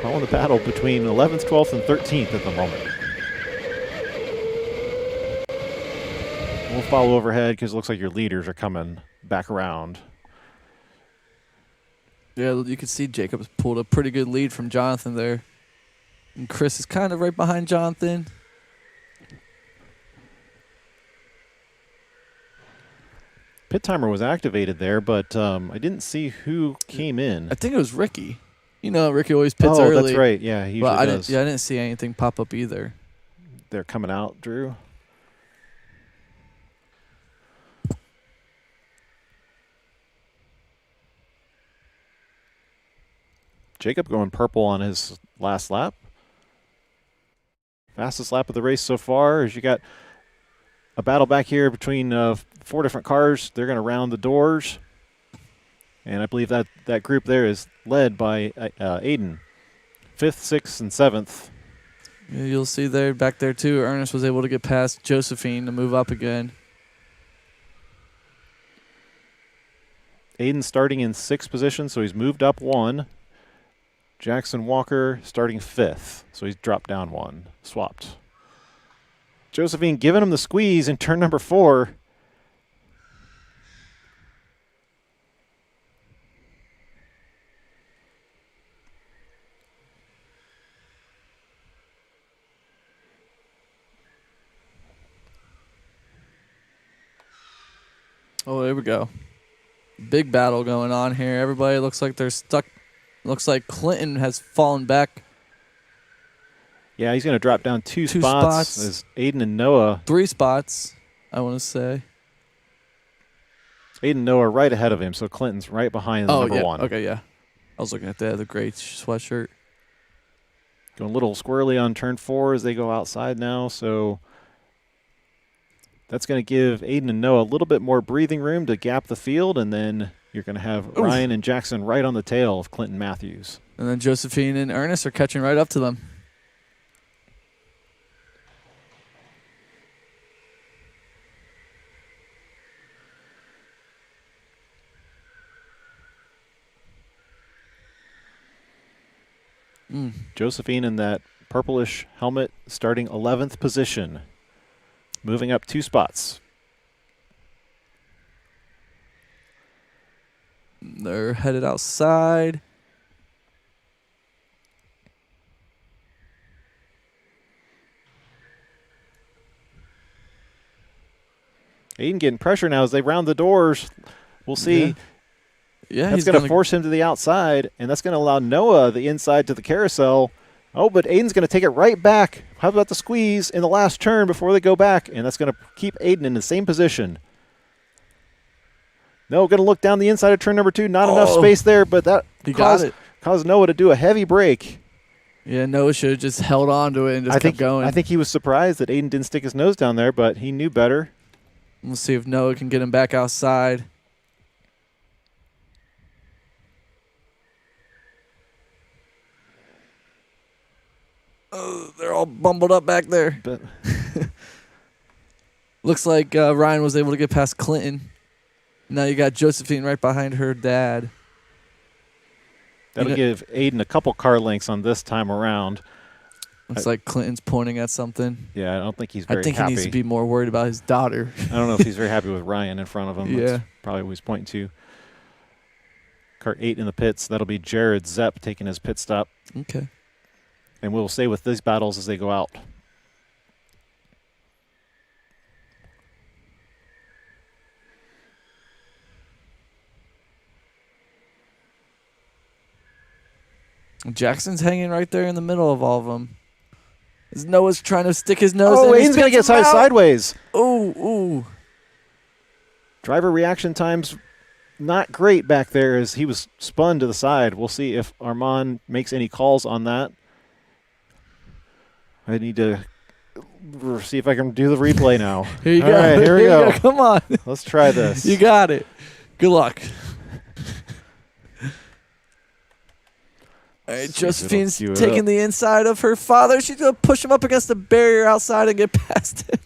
Following the battle between 11th, 12th, and 13th at the moment. We'll follow overhead because it looks like your leaders are coming back around. Yeah, you can see Jacobs pulled a pretty good lead from Jonathan there. And Chris is kind of right behind Jonathan. Pit timer was activated there, but I didn't see who came in. I think it was Ricky. You know, Ricky always pits early. Oh, that's right. Yeah, he usually does. I didn't see anything pop up either. They're coming out, Drew. Jacob going purple on his last lap. Fastest lap of the race so far. As you got a battle back here between 4 different cars. They're going to round the doors. And I believe that group there is led by Aiden. 5th, 6th, and 7th. Yeah, you'll see there, back there too, Ernest was able to get past Josephine to move up again. Aiden starting in 6th position, so he's moved up 1. Jackson Walker starting 5th, so he's dropped down 1, swapped. Josephine giving him the squeeze in turn number 4. Oh, there we go. Big battle going on here. Everybody looks like they're stuck. Looks like Clinton has fallen back. Yeah, he's going to drop down two spots as Aiden and Noah. 3 spots, I want to say. Aiden and Noah right ahead of him, so Clinton's right behind number 1. Okay, yeah. I was looking at the gray sweatshirt. Going a little squirrely on turn 4 as they go outside now, so that's going to give Aiden and Noah a little bit more breathing room to gap the field, and then you're going to have Ryan and Jackson right on the tail of Clinton Matthews. And then Josephine and Ernest are catching right up to them. Josephine in that purplish helmet starting 11th position, moving up 2 spots. They're headed outside. Aiden getting pressure now as they round the doors. We'll see. Yeah, that's going to force him to the outside, and that's going to allow Noah the inside to the carousel. Oh, but Aiden's going to take it right back. How about the squeeze in the last turn before they go back? And that's going to keep Aiden in the same position. No, going to look down the inside of turn number 2. Not enough space there, but that caused Noah to do a heavy break. Yeah, Noah should have just held on to it and just kept going. I think he was surprised that Aiden didn't stick his nose down there, but he knew better. We'll see if Noah can get him back outside. Oh, they're all bumbled up back there. But looks like Ryan was able to get past Clinton. Now you got Josephine right behind her dad. That'll give Aiden a couple car lengths on this time around. Looks like Clinton's pointing at something. Yeah, I don't think he's very happy. I think he needs to be more worried about his daughter. I don't know if he's very happy with Ryan in front of him. Yeah. That's probably what he's pointing to. Kart 8 in the pits. That'll be Jared Zepp taking his pit stop. Okay. And we'll stay with these battles as they go out. Jackson's hanging right there in the middle of all of them. Noah's trying to stick his nose in. Oh, Aiden's going to get sideways. Ooh. Driver reaction times not great back there as he was spun to the side. We'll see if Armand makes any calls on that. I need to see if I can do the replay now. Here you All go. right, here we go. Come on. Let's try this. You got it. Good luck. All right, Josephine's taking the inside of her father. She's going to push him up against the barrier outside and get past it.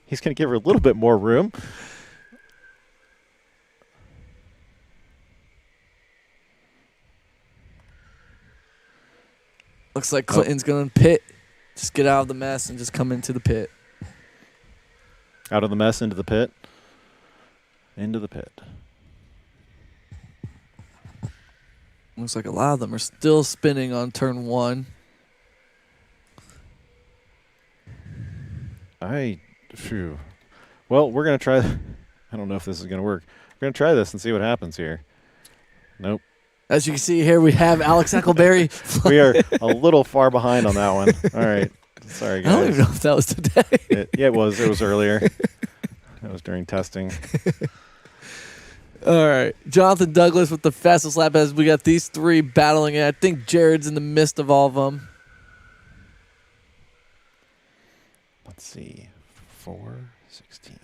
He's going to give her a little bit more room. Looks like Clinton's going to pit. Just get out of the mess and just come into the pit. Out of the mess, into the pit. Into the pit. Looks like a lot of them are still spinning on turn 1. Well, we're going to try. I don't know if this is going to work. We're going to try this and see what happens here. Nope. As you can see here, we have Alex Eccleberry. We are a little far behind on that one. All right. Sorry, guys. I don't even know if that was today. It was. It was earlier. That was during testing. All right. Jonathan Douglas with the fastest lap as we got these 3 battling it. I think Jared's in the midst of all of them. Let's see. 4:16.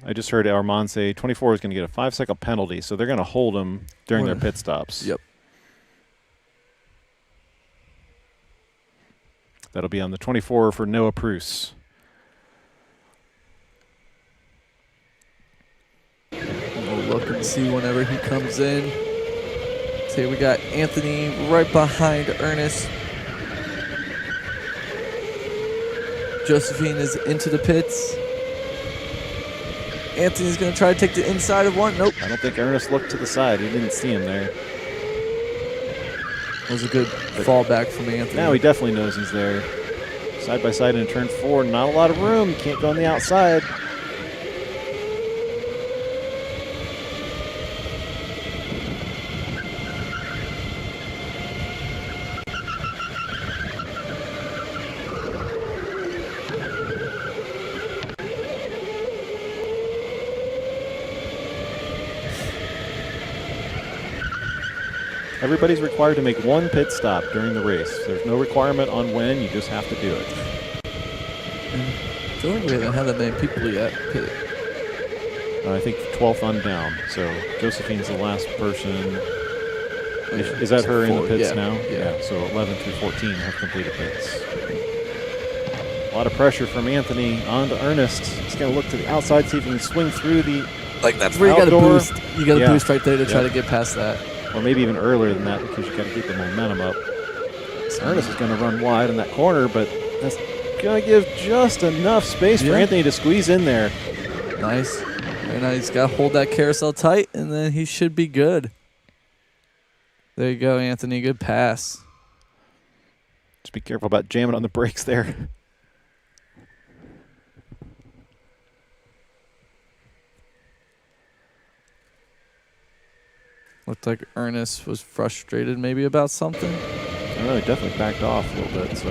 I just heard Armand say 24 is going to get a 5-second penalty, so they're going to hold him during their pit stops. Yep. That'll be on the 24 for Noah Pruce. We'll look and see whenever he comes in. See, we got Anthony right behind Ernest. Josephine is into the pits. Anthony's going to try to take the inside of one. Nope. I don't think Ernest looked to the side. He didn't see him there. That was a good fallback from Anthony. Now he definitely knows he's there. Side by side in turn 4. Not a lot of room. Can't go on the outside. Everybody's required to make 1 pit stop during the race. There's no requirement on when, you just have to do it. I feel like we haven't had that many people yet pit. I think 12th on down. So Josephine's the last person. Is that her in the pits now? Yeah. So 11 through 14 have completed pits. A lot of pressure from Anthony onto Ernest. He's going to look to the outside, see if he can swing through the Like that's where you got to outdoor. boost. You got to boost right there to try to get past that. Or maybe even earlier than that because you got to keep the momentum up. So Ernest is going to run wide in that corner, but that's going to give just enough space for Anthony to squeeze in there. Nice. Very nice. He's got to hold that carousel tight, and then he should be good. There you go, Anthony. Good pass. Just be careful about jamming on the brakes there. Looked like Ernest was frustrated maybe about something. I don't know, he definitely backed off a little bit. So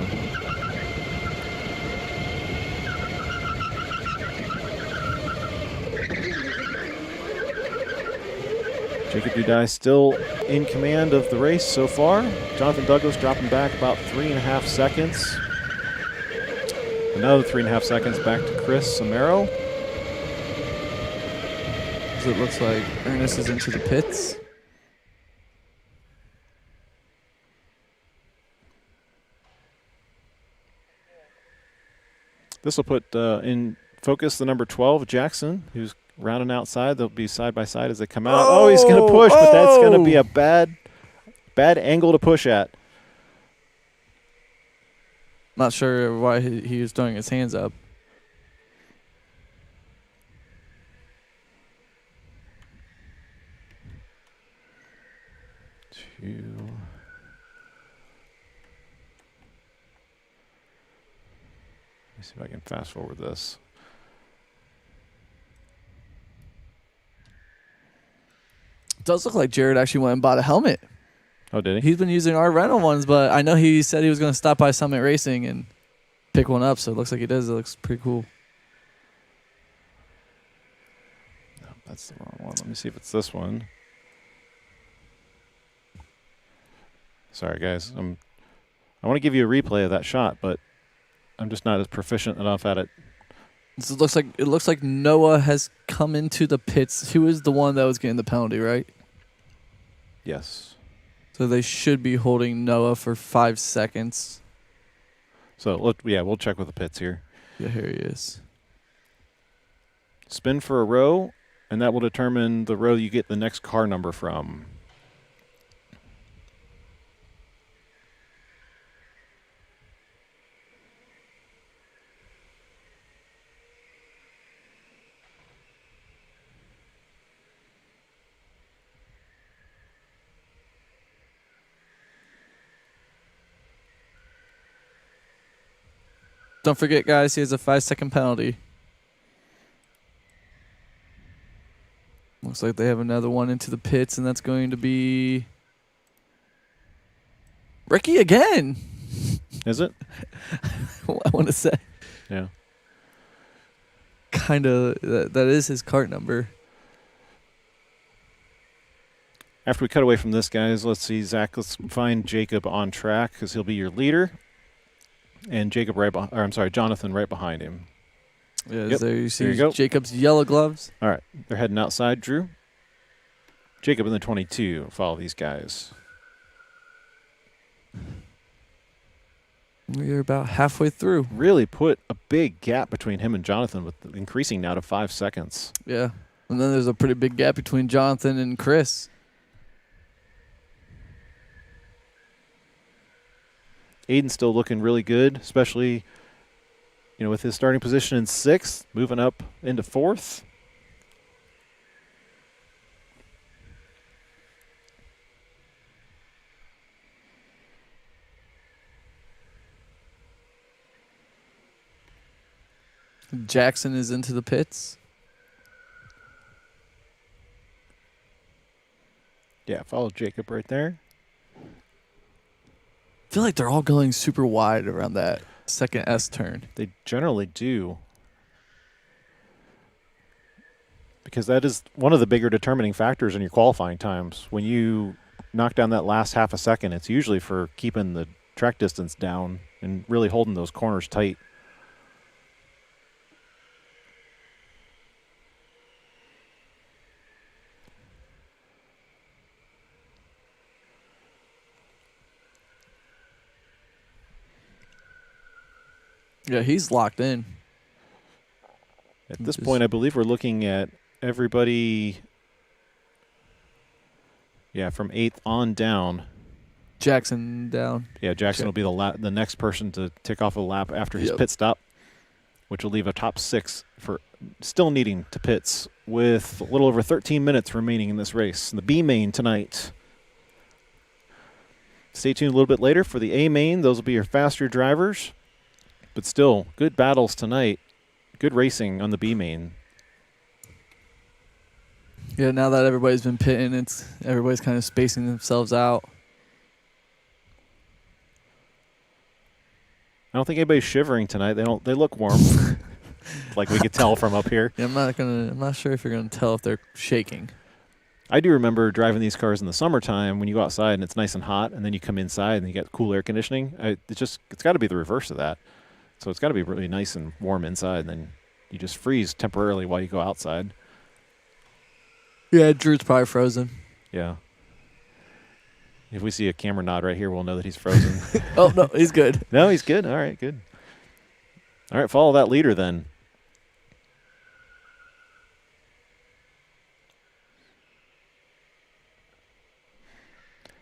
Jacob Dudai still in command of the race so far. Jonathan Douglas dropping back about 3.5 seconds. Another 3.5 seconds back to Chris Samaro. So it looks like Ernest is into the pits. This will put in focus the number 12, Jaxon, who's rounding outside. They'll be side by side as they come out. Oh, he's going to push, but that's going to be a bad angle to push at. Not sure why he was throwing his hands up. Let me see if I can fast forward this. It does look like Jared actually went and bought a helmet. Oh, did he? He's been using our rental ones, but I know he said he was going to stop by Summit Racing and pick one up, so it looks like he does. It looks pretty cool. No, that's the wrong one. Let me see if it's this one. Sorry, guys. I want to give you a replay of that shot, but I'm just not as proficient enough at it. So it looks like Noah has come into the pits. He was the one that was getting the penalty, right? Yes. So they should be holding Noah for 5 seconds. So, we'll check with the pits here. Yeah, here he is. Spin for a row, and that will determine the row you get the next car number from. Don't forget, guys, he has a 5-second penalty. Looks like they have another one into the pits, and that's going to be Ricky again. Is it? I want to say. Yeah. Kind of. That is his cart number. After we cut away from this, guys, let's see, Zach, let's find Jacob on track because he'll be your leader. And Jonathan right behind him. Yeah, Yep. there you see There you go. Jacob's yellow gloves. All right, they're heading outside, Drew. Jacob in the 22. Follow these guys. We're about halfway through. Really put a big gap between him and Jonathan, with increasing now to 5 seconds. Yeah. And then there's a pretty big gap between Jonathan and Chris. Aiden's still looking really good, especially, with his starting position in 6th, moving up into 4th. Jaxon is into the pits. Yeah, follow Jacob right there. I feel like they're all going super wide around that second S turn. They generally do. Because that is one of the bigger determining factors in your qualifying times. When you knock down that last half a second, it's usually for keeping the track distance down and really holding those corners tight. Yeah, he's locked in. At this point, I believe we're looking at everybody, from 8th on down. Jaxon down. Yeah, Jaxon will be the next person to tick off a lap after his pit stop, which will leave a top 6 for still needing to pits with a little over 13 minutes remaining in this race. The B main tonight. Stay tuned a little bit later for the A main. Those will be your faster drivers, but still good battles tonight. Good racing on the B main. Yeah, now that everybody's been pitting, everybody's kind of spacing themselves out. I don't think anybody's shivering tonight. They look warm. Like we could tell from up here. Yeah, I'm not sure if you're gonna tell if they're shaking. I do remember driving these cars in the summertime when you go outside and it's nice and hot, and then you come inside and you get cool air conditioning. It's got to be the reverse of that. So it's got to be really nice and warm inside, and then you just freeze temporarily while you go outside. Yeah, Drew's probably frozen. Yeah. If we see a camera nod right here, we'll know that he's frozen. Oh, no, he's good. No, he's good. All right, good. All right, follow that leader then.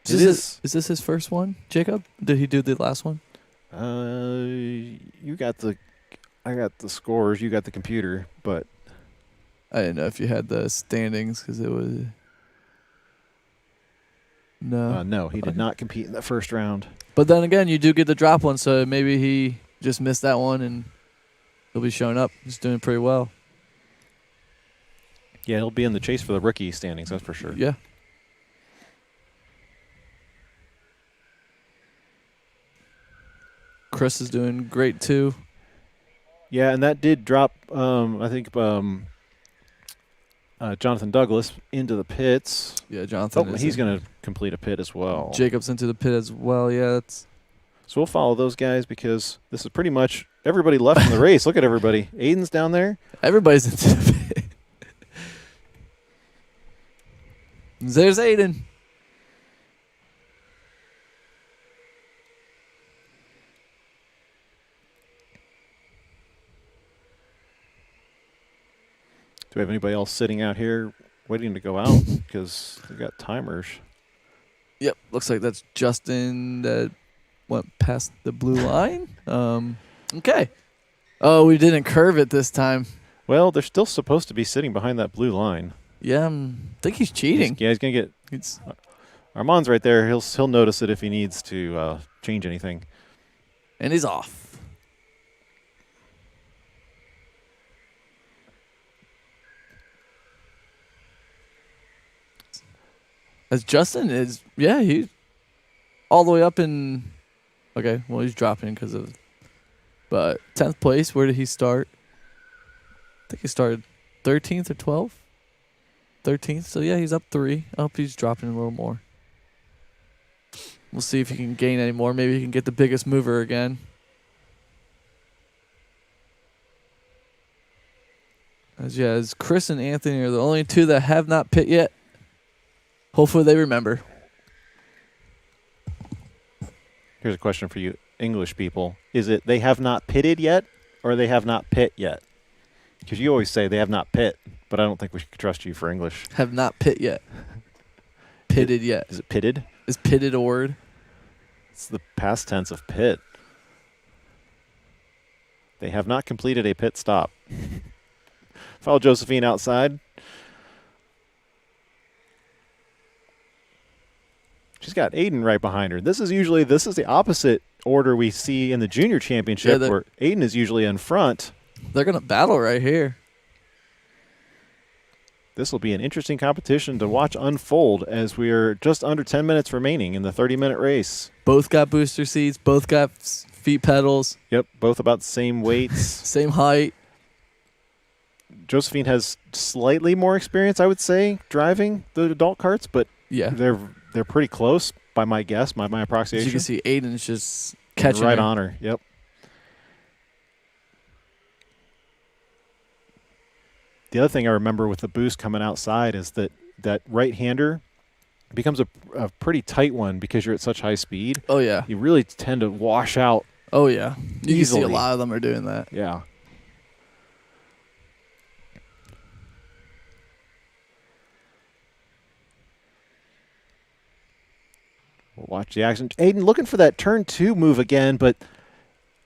Is this his first one, Jacob? Did he do the last one? I got the scores. You got the computer, but I didn't know if you had the standings because it was. No, he did not compete in that first round. But then again, you do get the drop one, so maybe he just missed that one and he'll be showing up. He's doing pretty well. Yeah, he'll be in the chase for the rookie standings, that's for sure. Yeah. Chris is doing great too. Yeah, and that did drop, I think, Jonathan Douglas into the pits. Yeah, Jonathan. Oh, he's going to complete a pit as well. Jacob's into the pit as well. Yeah, so we'll follow those guys because this is pretty much everybody left in the race. Look at everybody. Aiden's down there. Everybody's into the pit. There's Aiden. Do we have anybody else sitting out here waiting to go out? Because we got timers. Yep, looks like that's Justin that went past the blue line. Okay. Oh, we didn't curve it this time. Well, they're still supposed to be sitting behind that blue line. Yeah, I think he's cheating. He's going to get – Armand's right there. He'll notice it if he needs to change anything. And he's off. As Justin is, yeah, he's all the way up in, okay, well, he's dropping because of, but 10th place, where did he start? I think he started 13th or 12th? 13th, so yeah, he's up 3. I hope he's dropping a little more. We'll see if he can gain any more. Maybe he can get the biggest mover again. As Chris and Anthony are the only two that have not pit yet. Hopefully they remember. Here's a question for you English people. Is it they have not pitted yet or they have not pit yet? Because you always say they have not pit, but I don't think we should trust you for English. Have not pit yet. Pitted yet. Is it pitted? Is pitted a word? It's the past tense of pit. They have not completed a pit stop. Follow Josephine outside. She's got Aiden right behind her. This is the opposite order we see in the junior championship, where Aiden is usually in front. They're going to battle right here. This will be an interesting competition to watch unfold as we are just under 10 minutes remaining in the 30-minute race. Both got booster seats. Both got feet pedals. Yep, both about the same weights. Same height. Josephine has slightly more experience, I would say, driving the adult carts, but yeah, they're pretty close by my guess, my approximation. As you can see, Aiden's just catching right her. on her. Yep. The other thing I remember with the boost coming outside is that right-hander becomes a pretty tight one because you're at such high speed. Oh, yeah. You really tend to wash out Oh, yeah. You can see a Easily. lot of them are doing that. Yeah. We'll watch the action. Aiden looking for that turn 2 move again, but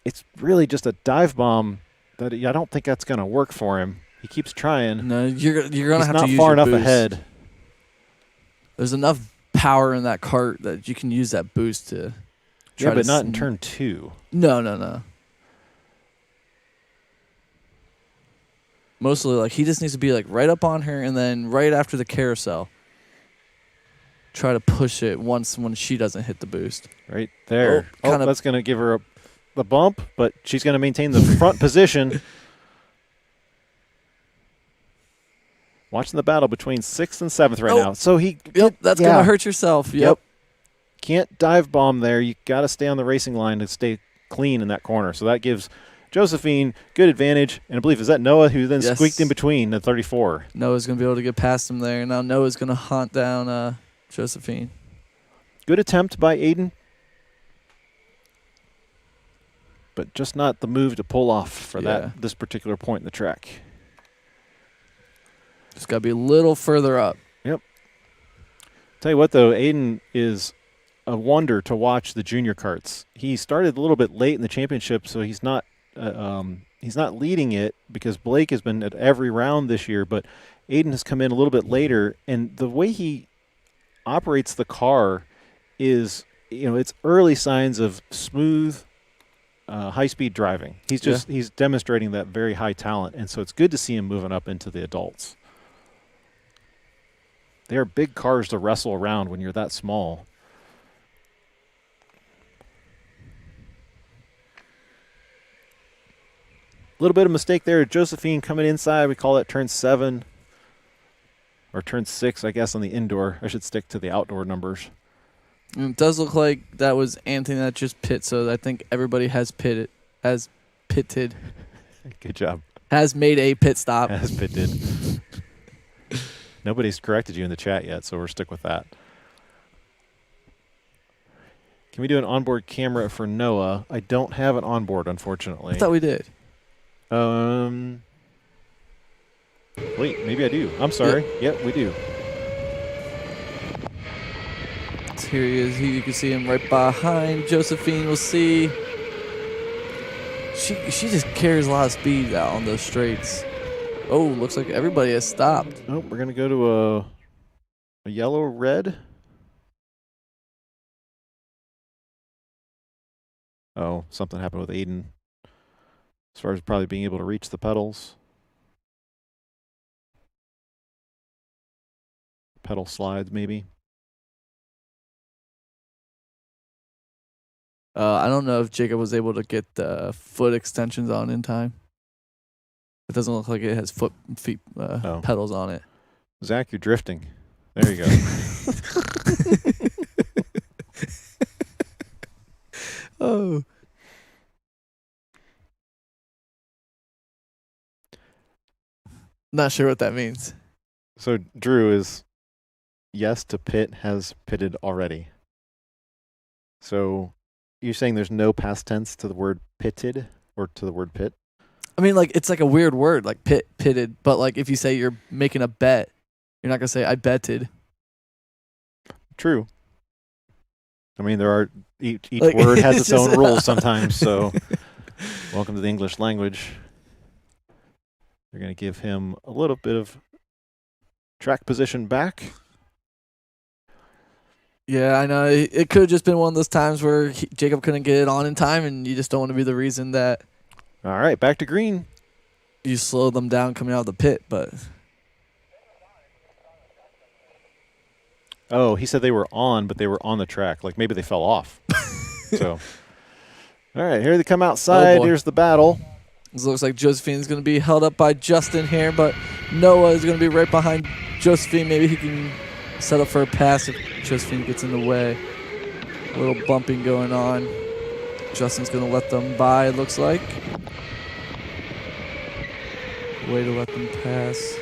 it's really just a dive bomb that I don't think that's going to work for him. He keeps trying. No, you're going to have to use He's not your far enough boost. ahead. There's enough power in that cart that you can use that boost to try Yeah, but to not in turn 2. No. Mostly, like, he just needs to be, like, right up on her and then right after the carousel. Try to push it once when she doesn't hit the boost. Right there. Kinda- That's going to give her a bump, but she's going to maintain the front position. Watching the battle between 6th and 7th right now. So That's going to hurt yourself. Yep. Can't dive bomb there. You got to stay on the racing line to stay clean in that corner. So that gives Josephine good advantage. And I believe, is that Noah who then squeaked in between at 34? Noah's going to be able to get past him there. Now Noah's going to hunt down Josephine. Good attempt by Aiden. But just not the move to pull off for this particular point in the track. Just got to be a little further up. Yep. Tell you what, though, Aiden is a wonder to watch the junior karts. He started a little bit late in the championship, so he's not leading it because Blake has been at every round this year, but Aiden has come in a little bit later, and the way he operates the car is, it's early signs of smooth, high-speed driving. He's demonstrating that very high talent, and so it's good to see him moving up into the adults. They are big cars to wrestle around when you're that small. A little bit of mistake there. Josephine coming inside. We call that turn 7. Or turn 6, I guess, on the indoor. I should stick to the outdoor numbers. It does look like that was Anthony that just pit, so I think everybody has pitted. Good job. Has made a pit stop. Has pitted. Nobody's corrected you in the chat yet, so we're stuck with that. Can we do an onboard camera for Noah? I don't have an onboard, unfortunately. I thought we did. Wait, maybe I do. I'm sorry. Yep, we do. So here he is. You can see him right behind Josephine. We'll see. She just carries a lot of speed out on those straights. Oh, looks like everybody has stopped. Oh, we're going to go to a yellow-red. Oh, something happened with Aiden. As far as probably being able to reach the pedals. Pedal slides, maybe. I don't know if Jacob was able to get the foot extensions on in time. It doesn't look like it has feet pedals on it. Zach, you're drifting. There you go. Oh. Not sure what that means. So Drew is yes to pit, has pitted already. So you're saying there's no past tense to the word pitted or to the word pit? I mean, like, it's like a weird word, like pitted. But like, if you say you're making a bet, you're not gonna say I betted. True. I mean, there are each Like, word has it's its own just- rules sometimes. So welcome to the English language. They're going to give him a little bit of track position back. Yeah, I know. It could have just been one of those times where Jacob couldn't get it on in time, and you just don't want to be the reason that All right, back to green. you slow them down coming out of the pit. But Oh, he said they were on, but they were on the track. Like maybe they fell off. So, all right, here they come outside. boy. Here's the battle. it looks like Josephine's going to be held up by Justin here, but Noah is going to be right behind Josephine. Maybe he can set up for a pass if Josephine gets in the way. A little bumping going on. Justin's going to let them by, it looks like. Way to let them pass.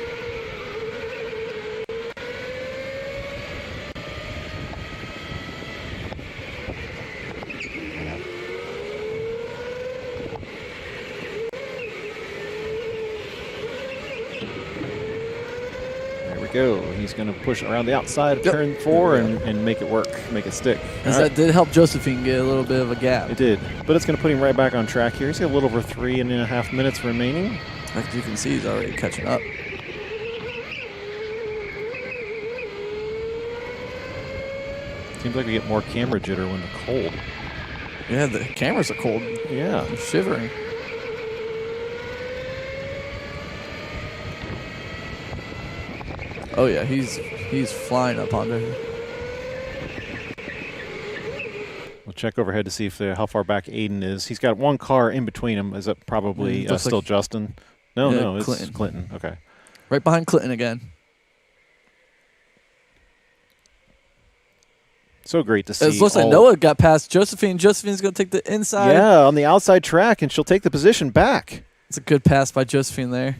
go. He's going to push around the outside of turn 4 and make it work, make it stick. That did help Josephine get a little bit of a gap. It did, but it's going to put him right back on track here. He's got a little over 3.5 minutes remaining. Like you can see, he's already catching up. Seems like we get more camera jitter when they're cold. Yeah, the cameras are cold. Yeah. I'm shivering. Oh yeah, he's flying up onto her. We'll check overhead to see if how far back Aiden is. He's got one car in between him. Is that probably still like Justin? No, it's Clinton. Okay. Right behind Clinton again. So great to see. It looks like Noah got past Josephine. Josephine's going to take the inside. Yeah, on the outside track, and she'll take the position back. It's a good pass by Josephine there.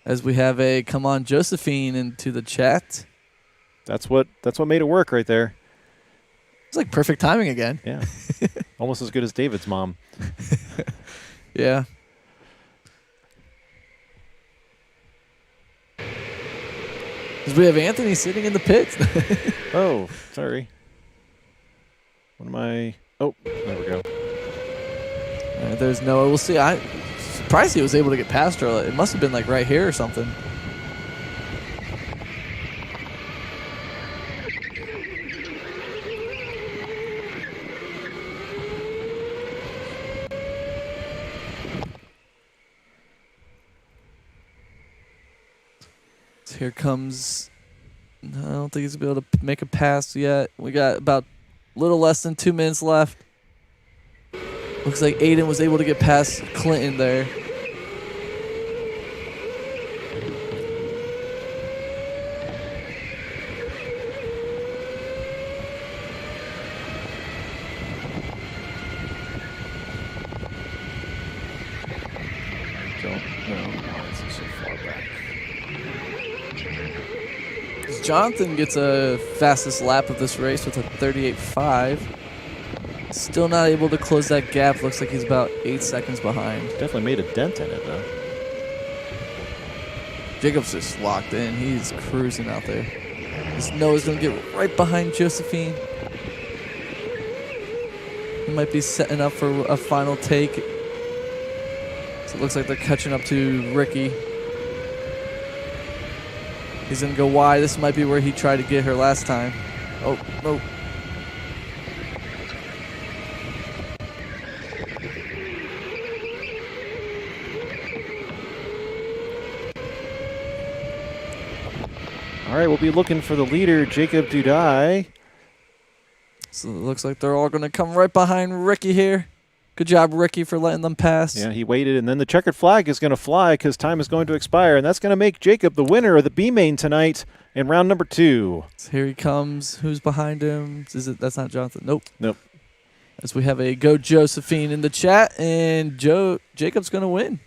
As we have a come on Josephine into the chat. That's what made it work right there. It's like perfect timing again. Yeah. Almost as good as David's mom. Yeah. Because we have Anthony sitting in the pits. Oh, sorry. What am I? Oh, there we go. All right, there's Noah. We'll see. I'm surprised he was able to get past her. It must have been like right here or something. So here comes. I don't think he's going to be able to make a pass yet. We got about a little less than 2 minutes left. Looks like Aiden was able to get past Clinton there. Don't know why it's so far back. Jonathan gets a fastest lap of this race with a 38.5. Still not able to close that gap. Looks like he's about 8 seconds behind. Definitely made a dent in it, though. Jacob's just locked in. He's cruising out there. This Noah's going to get right behind Josephine. He might be setting up for a final take. So it looks like they're catching up to Ricky. He's going to go wide. This might be where he tried to get her last time. Oh, no. All right, we'll be looking for the leader, Jacob Dudai. So it looks like they're all going to come right behind Ricky here. Good job, Ricky, for letting them pass. Yeah, he waited, and then the checkered flag is going to fly because time is going to expire, and that's going to make Jacob the winner of the B main tonight in round number 2. So here he comes. Who's behind him? That's not Jonathan. Nope. As we have a Go Josephine in the chat, and Jacob's going to win.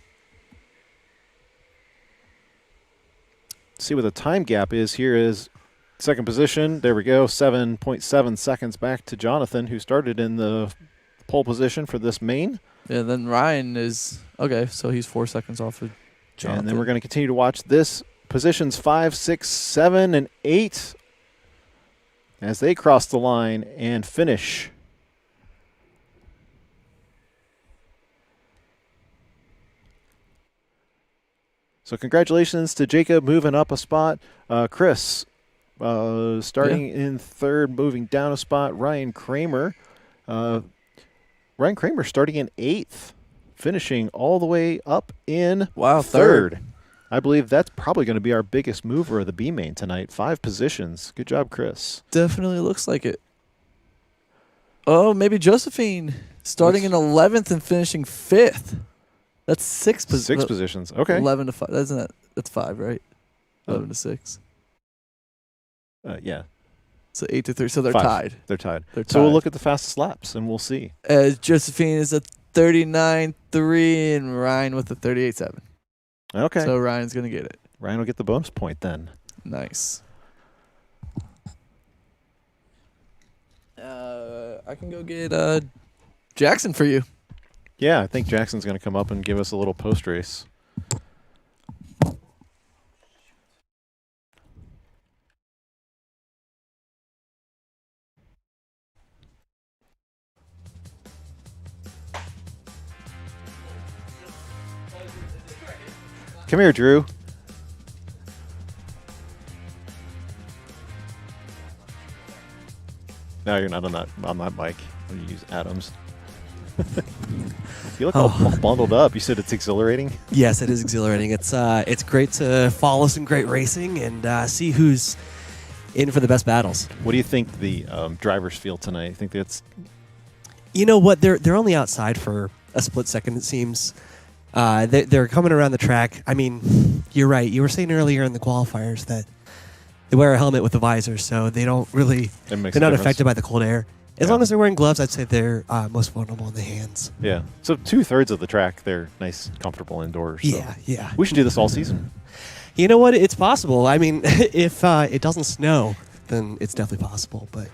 See what the time gap is. Here is second position. There we go. 7.7 seconds back to Jonathan, who started in the pole position for this main. Yeah, then Ryan is okay, so he's 4 seconds off of Jonathan. And then we're going to continue to watch this positions 5, 6, 7, and 8 as they cross the line and finish. So congratulations to Jacob moving up a spot. Chris starting in third, moving down a spot. Ryan Kramer starting in 8th, finishing all the way up in third. I believe that's probably going to be our biggest mover of the B main tonight. 5 positions. Good job, Chris. Definitely looks like it. Oh, maybe Josephine starting in 11th and finishing 5th. That's 6 positions. 6 positions. Okay. 11 to 5. That's 5, right? 11 to 6. Yeah. So 8 to 3. So they're 5. tied. They're tied. They're tied. So we'll look at the fastest laps and we'll see. Josephine is a 39.3 and Ryan with a 38.7. Okay. So Ryan's going to get it. Ryan will get the bonus point then. Nice. I can go get Jaxon for you. Yeah, I think Jackson's going to come up and give us a little post race. Come here, Drew. No, you're not on that mic. You use Adams. You look all bundled up. You said it's exhilarating. Yes, it is exhilarating. It's great to follow some great racing and see who's in for the best battles. What do you think the drivers feel tonight? You think that's... You know what? They're only outside for a split second, it seems. They're coming around the track. I mean, you're right. You were saying earlier in the qualifiers that they wear a helmet with a visor, so they don't really... They're not affected by the cold air. As long as they're wearing gloves, I'd say they're most vulnerable in the hands. Yeah. So 2/3 of the track, they're nice, comfortable indoors. So Yeah. We should do this all season. You know what? It's possible. I mean, if it doesn't snow, then it's definitely possible. But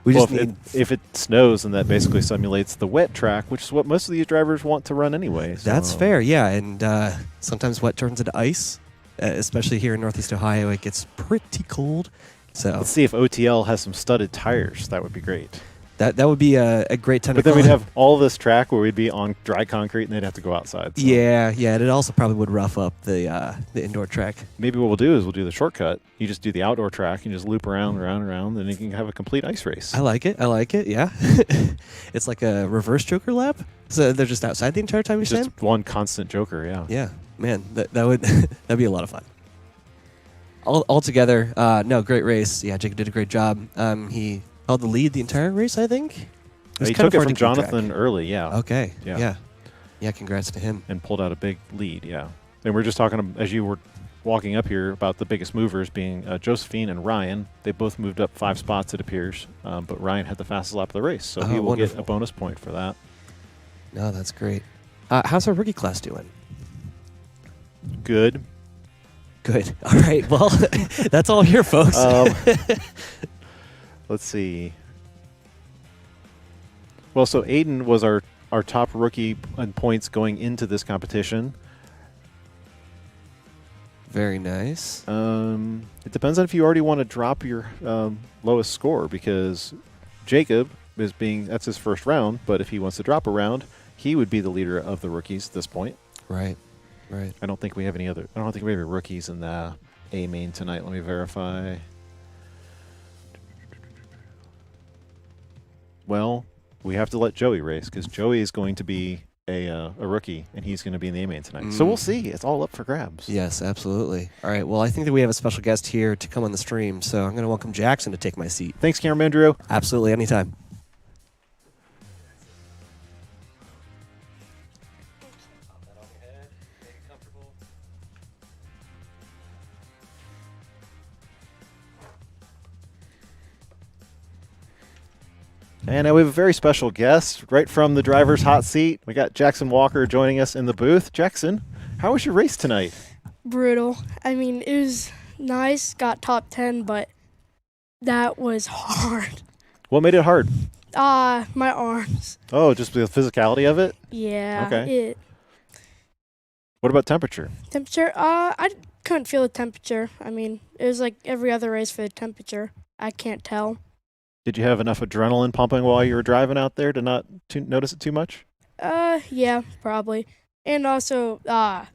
we just need... if it snows, then that basically simulates the wet track, which is what most of these drivers want to run anyway. So. That's fair, yeah. And sometimes wet turns into ice, especially here in Northeast Ohio. It gets pretty cold. So let's see if OTL has some studded tires. That would be great. That would be a great time. But then we'd have all this track where we'd be on dry concrete and they'd have to go outside. So. Yeah, and it also probably would rough up the indoor track. Maybe what we'll do is we'll do the shortcut. You just do the outdoor track and just loop around, and you can have a complete ice race. I like it, yeah. It's like a reverse Joker lap. So they're just outside the entire time you're saying? Just one constant Joker, yeah. Yeah, man, that would that'd be a lot of fun. Altogether, no, great race. Yeah, Jacob did a great job. He held the lead the entire race, I think. He took it from Jonathan early, yeah. Okay, yeah, congrats to him. And pulled out a big lead, yeah. And we're just talking, as you were walking up here, about the biggest movers being Josephine and Ryan. They both moved up 5 spots, it appears. But Ryan had the fastest lap of the race, so he will get a bonus point for that. No, that's great. How's our rookie class doing? Good. Good. All right. Well, that's all here, folks. Let's see. Well, so Aiden was our top rookie in points going into this competition. Very nice. It depends on if you already want to drop your lowest score, because Jacob that's his first round, but if he wants to drop a round, he would be the leader of the rookies at this point. Right. I don't think we have any rookies in the A main tonight. Let me verify. Well, we have to let Joey race because Joey is going to be a rookie and he's going to be in the A main tonight. So we'll see. It's all up for grabs. Yes, absolutely. All right. Well, I think that we have a special guest here to come on the stream, so I'm going to welcome Jaxon to take my seat. Thanks, cameraman Drew. Absolutely, anytime. And now we have a very special guest right from the driver's hot seat. We got Jaxon Walker joining us in the booth. Jaxon, how was your race tonight? Brutal. I mean, it was nice, got top 10, but that was hard. What made it hard? My arms. Oh, just the physicality of it? Yeah. Okay. What about temperature? Temperature? I couldn't feel the temperature. I mean, it was like every other race for the temperature. I can't tell. Did you have enough adrenaline pumping while you were driving out there to not notice it too much? Yeah, probably. And also, I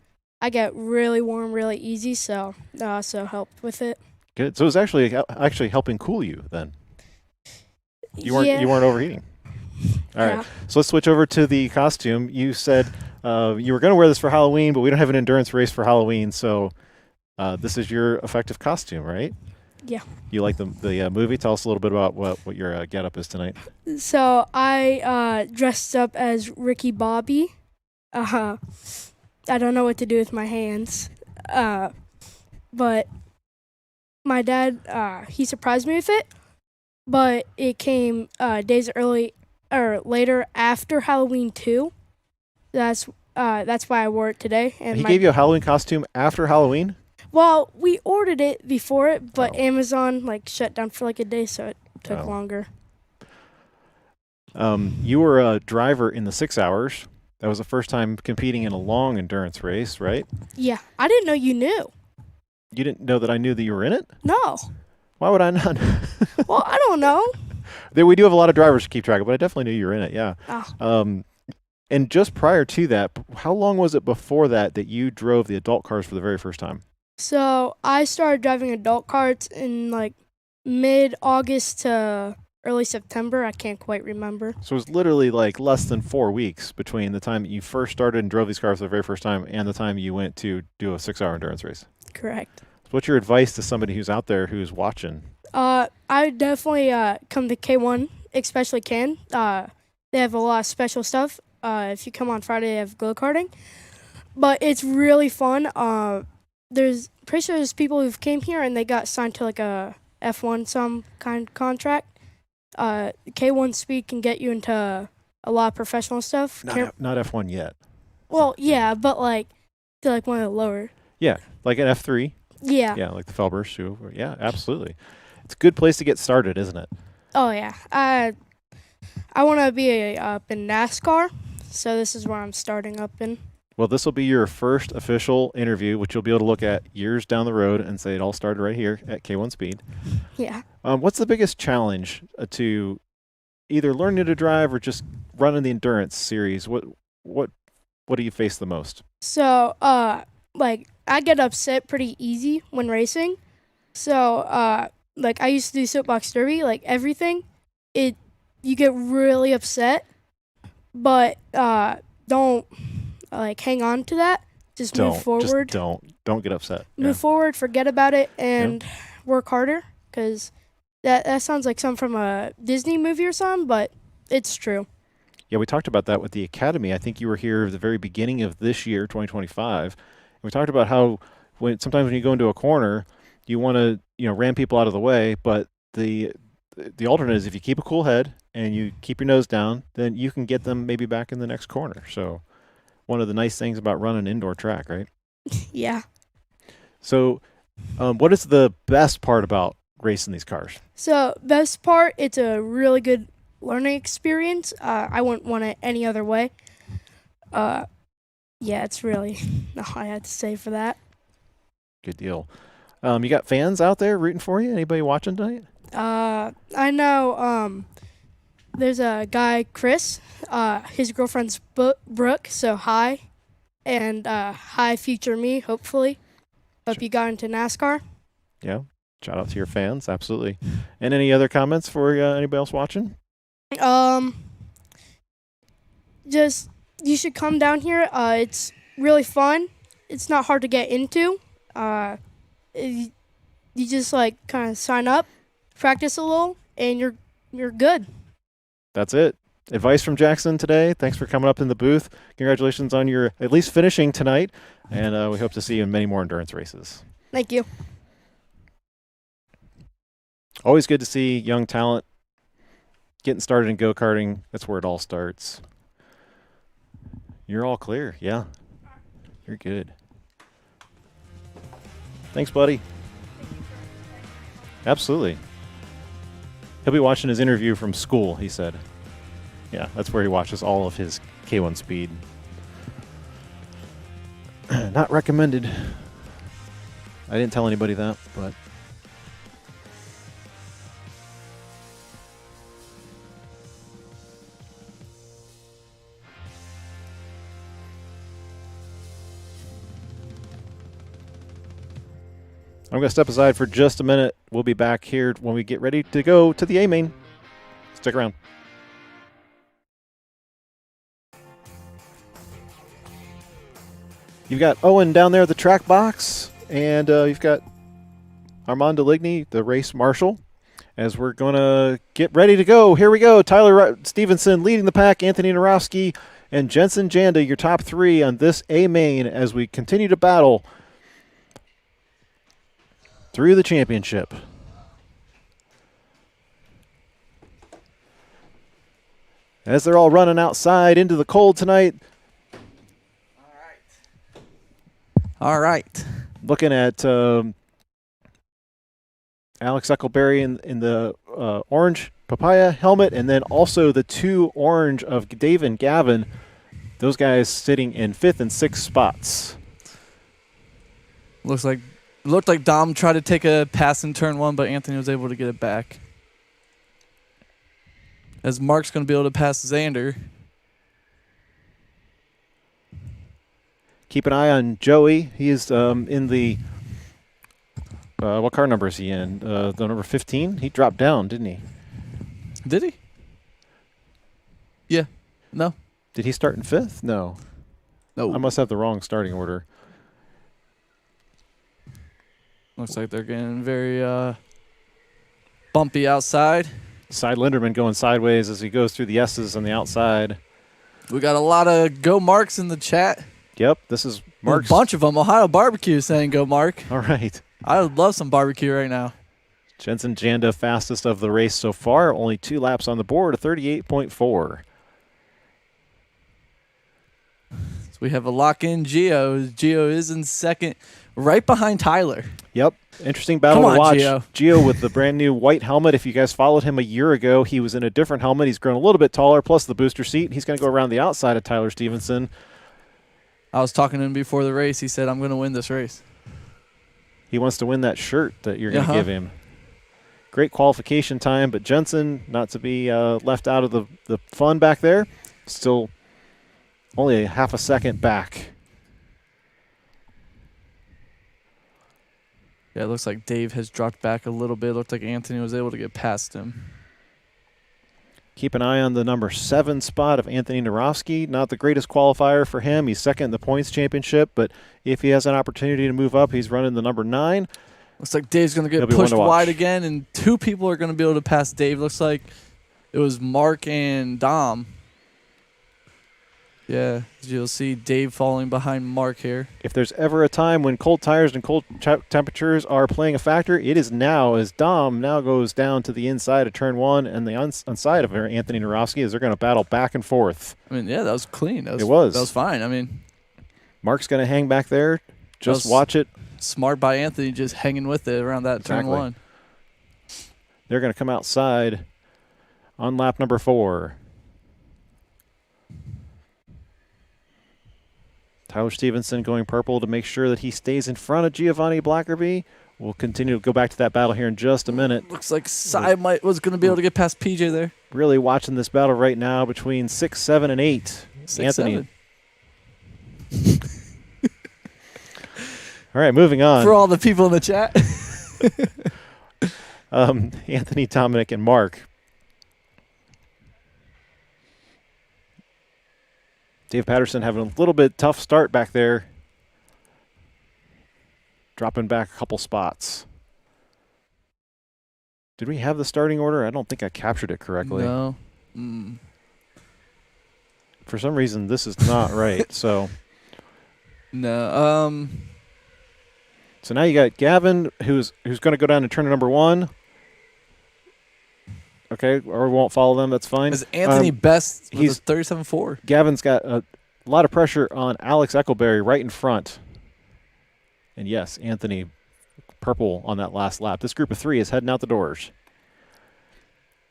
get really warm really easy, so helped with it. Good. So it was actually helping cool you then. You weren't overheating. All right. So let's switch over to the costume. You said you were going to wear this for Halloween, but we don't have an endurance race for Halloween, so this is your effective costume, right? Yeah. You like the movie? Tell us a little bit about what your getup is tonight. So I dressed up as Ricky Bobby. I don't know what to do with my hands. But my dad, he surprised me with it. But it came days later after Halloween 2. That's why I wore it today. And he gave you a Halloween costume after Halloween? Well, we ordered it before it, but Amazon shut down for a day, so it took longer. You were a driver in the 6 hours. That was the first time competing in a long endurance race, right? Yeah. I didn't know you knew. You didn't know that I knew that you were in it? No. Why would I not? Well, I don't know. We do have a lot of drivers to keep track of, but I definitely knew you were in it, yeah. Oh. And just prior to that, how long was it before that you drove the adult cars for the very first time? So I started driving adult carts in like mid-August to early September. I can't quite remember. So it was literally like less than 4 weeks between the time that you first started and drove these cars for the very first time and the time you went to do a 6-hour endurance race. Correct. So what's your advice to somebody who's out there who's watching? I would definitely come to K1, especially Can. They have a lot of special stuff. If you come on Friday, they have go-karting. But it's really fun. There's pretty sure there's people who've came here and they got signed to like a F1 some kind of contract. K1 speed can get you into a lot of professional stuff. Not F1 yet. Well, yeah, but like to like one of the lower. Yeah, like an F3. Yeah. Yeah, like the Felbers shoe. Yeah, absolutely. It's a good place to get started, isn't it? Oh yeah. I want to be up in NASCAR, so this is where I'm starting up in. Well, this will be your first official interview, which you'll be able to look at years down the road and say it all started right here at K1 Speed. Yeah. What's the biggest challenge to either learning to drive or just running the endurance series? What do you face the most? So, like I get upset pretty easy when racing. So, like I used to do soapbox derby, like everything, you get really upset, but don't like hang on to that. Just move forward. Just don't get upset. Move forward, forget about it, and work harder. Because that sounds like something from a Disney movie or something, but it's true. Yeah, we talked about that with the Academy. I think you were here at the very beginning of this year, 2025. And we talked about how sometimes when you go into a corner, you want to ram people out of the way, but the alternate is if you keep a cool head and you keep your nose down, then you can get them maybe back in the next corner. So one of the nice things about running indoor track, right? Yeah. So what is the best part about racing these cars? So best part, it's a really good learning experience. I wouldn't want it any other way. Yeah, it's really all I had to say for that. Good deal. You got fans out there rooting for you? Anybody watching tonight? I know there's a guy, Chris. His girlfriend's Brooke, so hi. And hi, future me, hopefully. Hope you got into NASCAR. Yeah. Shout out to your fans. Absolutely. And any other comments for anybody else watching? Just, you should come down here. It's really fun. It's not hard to get into. You just like kind of sign up, practice a little, and you're good. That's it. Advice from Jaxon today. Thanks for coming up in the booth. Congratulations on your at least finishing tonight, and we hope to see you in many more endurance races. Thank you. Always good to see young talent getting started in go-karting. That's where it all starts. You're all clear. Yeah. You're good. Thanks, buddy. Absolutely. He'll be watching his interview from school, he said. Yeah, that's where he watches all of his K1 Speed. Not recommended. I didn't tell anybody that, but... I'm going to step aside for just a minute. We'll be back here when we get ready to go to the A-Main. Stick around. You've got Owen down there at the track box, and you've got Armand Deligny, the race marshal, as we're going to get ready to go. Here we go. Tyler Stevenson leading the pack, Anthony Narowski, and Jensen Janda, your top three on this A-Main as we continue to battle through the championship. As they're all running outside into the cold tonight. All right. Looking at Alex Eccleberry in the orange papaya helmet, and then also the two orange of Dave and Gavin. Those guys sitting in 5th and 6th spots. Looked like Dom tried to take a pass in turn 1, but Anthony was able to get it back. As Mark's going to be able to pass Xander. Keep an eye on Joey. He is in the what car number is he in? The number 15. He dropped down, didn't he? Did he? Yeah. No. Did he start in 5th? No. No. I must have the wrong starting order. Looks like they're getting very bumpy outside. Side Linderman going sideways as he goes through the S's on the outside. We got a lot of go Marks in the chat. Yep, this is Mark's. A bunch of them. Ohio Barbecue saying go Mark. All right. I would love some barbecue right now. Jensen Janda, fastest of the race so far. Only 2 laps on the board, a 38.4. So we have a lock-in Gio. Gio is in second, right behind Tyler. Yep. Interesting battle Come to on, watch. Gio with the brand new white helmet. If you guys followed him a year ago, he was in a different helmet. He's grown a little bit taller, plus the booster seat. He's going to go around the outside of Tyler Stevenson. I was talking to him before the race. He said, I'm going to win this race. He wants to win that shirt that you're going to give him. Great qualification time, but Jensen, not to be left out of the fun back there, still only a half a second back. Yeah, it looks like Dave has dropped back a little bit. It looked like Anthony was able to get past him. Keep an eye on the number 7 spot of Anthony Narofsky. Not the greatest qualifier for him. He's second in the points championship, but if he has an opportunity to move up, he's running the number 9. Looks like Dave's going to get pushed wide again, and 2 people are going to be able to pass Dave. Looks like it was Mark and Dom. Yeah, you'll see Dave falling behind Mark here. If there's ever a time when cold tires and cold temperatures are playing a factor, it is now, as Dom now goes down to the inside of turn 1 and the inside of Anthony Narofsky as they're going to battle back and forth. I mean, yeah, that was clean. It was. That was fine. I mean, Mark's going to hang back there. Just watch it. Smart by Anthony, just hanging with it around that turn 1. They're going to come outside on lap number 4. Tyler Stevenson going purple to make sure that he stays in front of Giovanni Blackerby. We'll continue to go back to that battle here in just a minute. Looks like Cy was going to be able to get past PJ there. Really watching this battle right now between 6, 7, and 8. 6, Anthony. 7. All right, moving on. For all the people in the chat. Anthony, Dominic, and Mark. Dave Patterson having a little bit tough start back there. Dropping back a couple spots. Did we have the starting order? I don't think I captured it correctly. No. For some reason, this is not right. So. No. So now you got Gavin, who's going to go down to turn number 1. Okay, or we won't follow them. That's fine. Is Anthony best? He's 37.4. Gavin's got a lot of pressure on Alex Eckelberry right in front. And yes, Anthony purple on that last lap. This group of 3 is heading out the doors.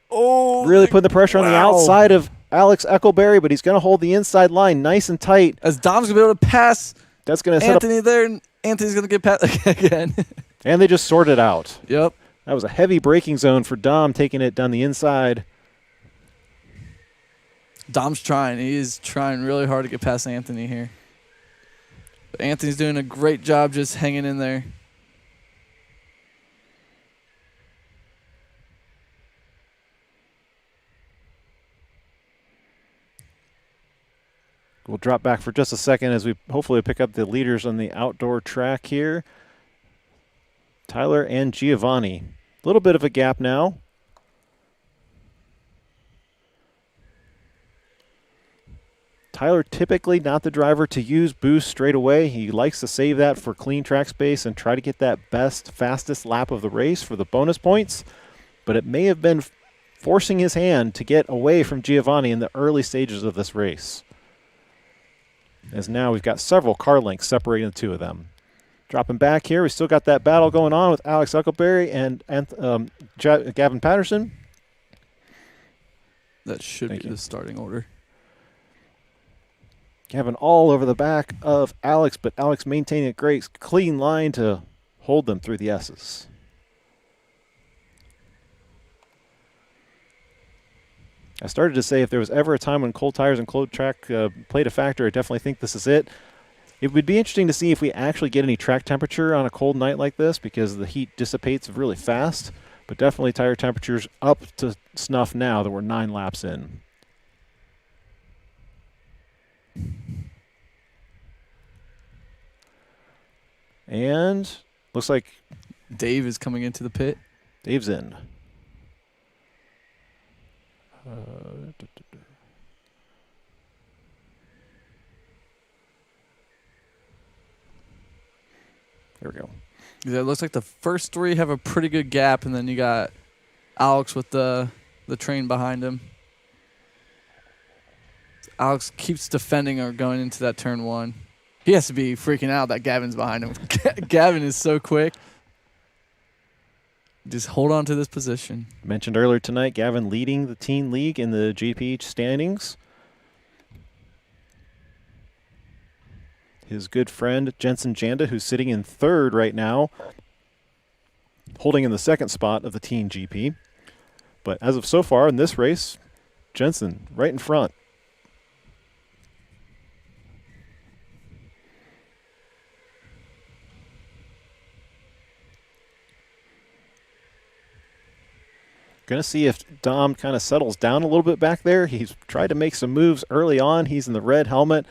Oh, really putting the pressure on the outside of Alex Eckelberry, but he's going to hold the inside line nice and tight. As Dom's going to be able to pass that's going to Anthony there, and Anthony's going to get past again. And they just sorted out. Yep. That was a heavy braking zone for Dom, taking it down the inside. Dom's trying. He is trying really hard to get past Anthony here. But Anthony's doing a great job just hanging in there. We'll drop back for just a second as we hopefully pick up the leaders on the outdoor track here. Tyler and Giovanni. A little bit of a gap now. Tyler typically not the driver to use boost straight away. He likes to save that for clean track space and try to get that best, fastest lap of the race for the bonus points. But it may have been forcing his hand to get away from Giovanni in the early stages of this race. As now we've got several car lengths separating the 2 of them. Dropping back here, we still got that battle going on with Alex Eckelberry and Gavin Patterson. That should be the starting order. Gavin all over the back of Alex, but Alex maintaining a great clean line to hold them through the S's. I started to say if there was ever a time when cold tires and cold track played a factor, I definitely think this is it. It would be interesting to see if we actually get any track temperature on a cold night like this, because the heat dissipates really fast. But definitely tire temperatures up to snuff now that we're 9 laps in. And looks like Dave is coming into the pit. Dave's in. There we go. It looks like the first 3 have a pretty good gap, and then you got Alex with the train behind him. Alex keeps defending or going into that turn 1. He has to be freaking out that Gavin's behind him. Gavin is so quick. Just hold on to this position. Mentioned earlier tonight, Gavin leading the teen league in the GP standings. His good friend, Jensen Janda, who's sitting in 3rd right now, holding in the 2nd spot of the teen GP. But as of so far in this race, Jensen right in front. Going to see if Dom kind of settles down a little bit back there. He's tried to make some moves early on. He's in the red helmet,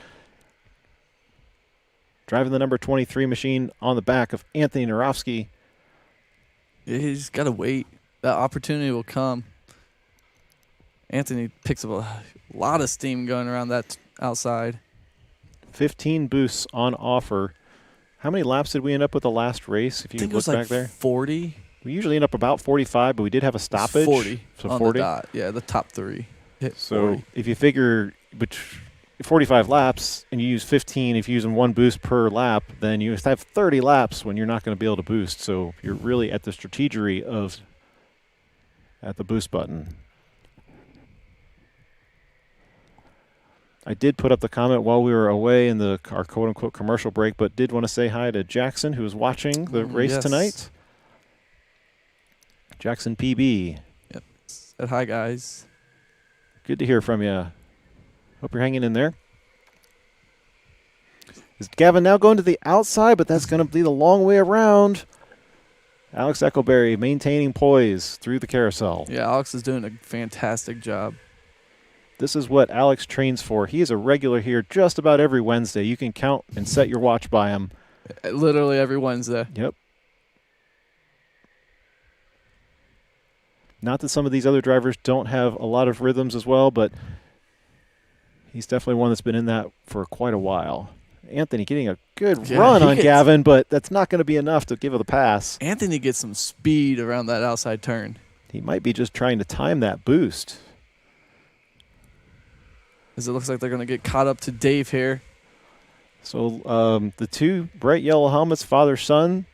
driving the number 23 machine on the back of Anthony Narofsky. Yeah, he's got to wait. That opportunity will come. Anthony picks up a lot of steam going around that outside. 15 boosts on offer. How many laps did we end up with the last race, if you I think it look was like back there? 40. We usually end up about 45, but we did have a stoppage. 40 So on 40. the dot. Yeah, the top 3 hit So 40. if you figure 45 laps and you use 15, if you're using 1 boost per lap, then you have 30 laps when you're not going to be able to boost. So you're really at the strategery of at the boost button. I did put up the comment while we were away in our quote-unquote commercial break, but did want to say hi to Jaxon, who was watching the race yes. tonight. Jaxon PB. Yep. Said hi, guys. Good to hear from you. Hope you're hanging in there. Is Gavin now going to the outside, but that's going to be the long way around. Alex Eckelberry maintaining poise through the carousel. Yeah, Alex is doing a fantastic job. This is what Alex trains for. He is a regular here just about every Wednesday. You can count and set your watch by him. Literally every Wednesday. Yep. Not that some of these other drivers don't have a lot of rhythms as well, but he's definitely one that's been in that for quite a while. Anthony getting a good run on Gavin, but that's not going to be enough to give it a pass. Anthony gets some speed around that outside turn. He might be just trying to time that boost. As it looks like they're going to get caught up to Dave here. So the 2 bright yellow helmets, father-son,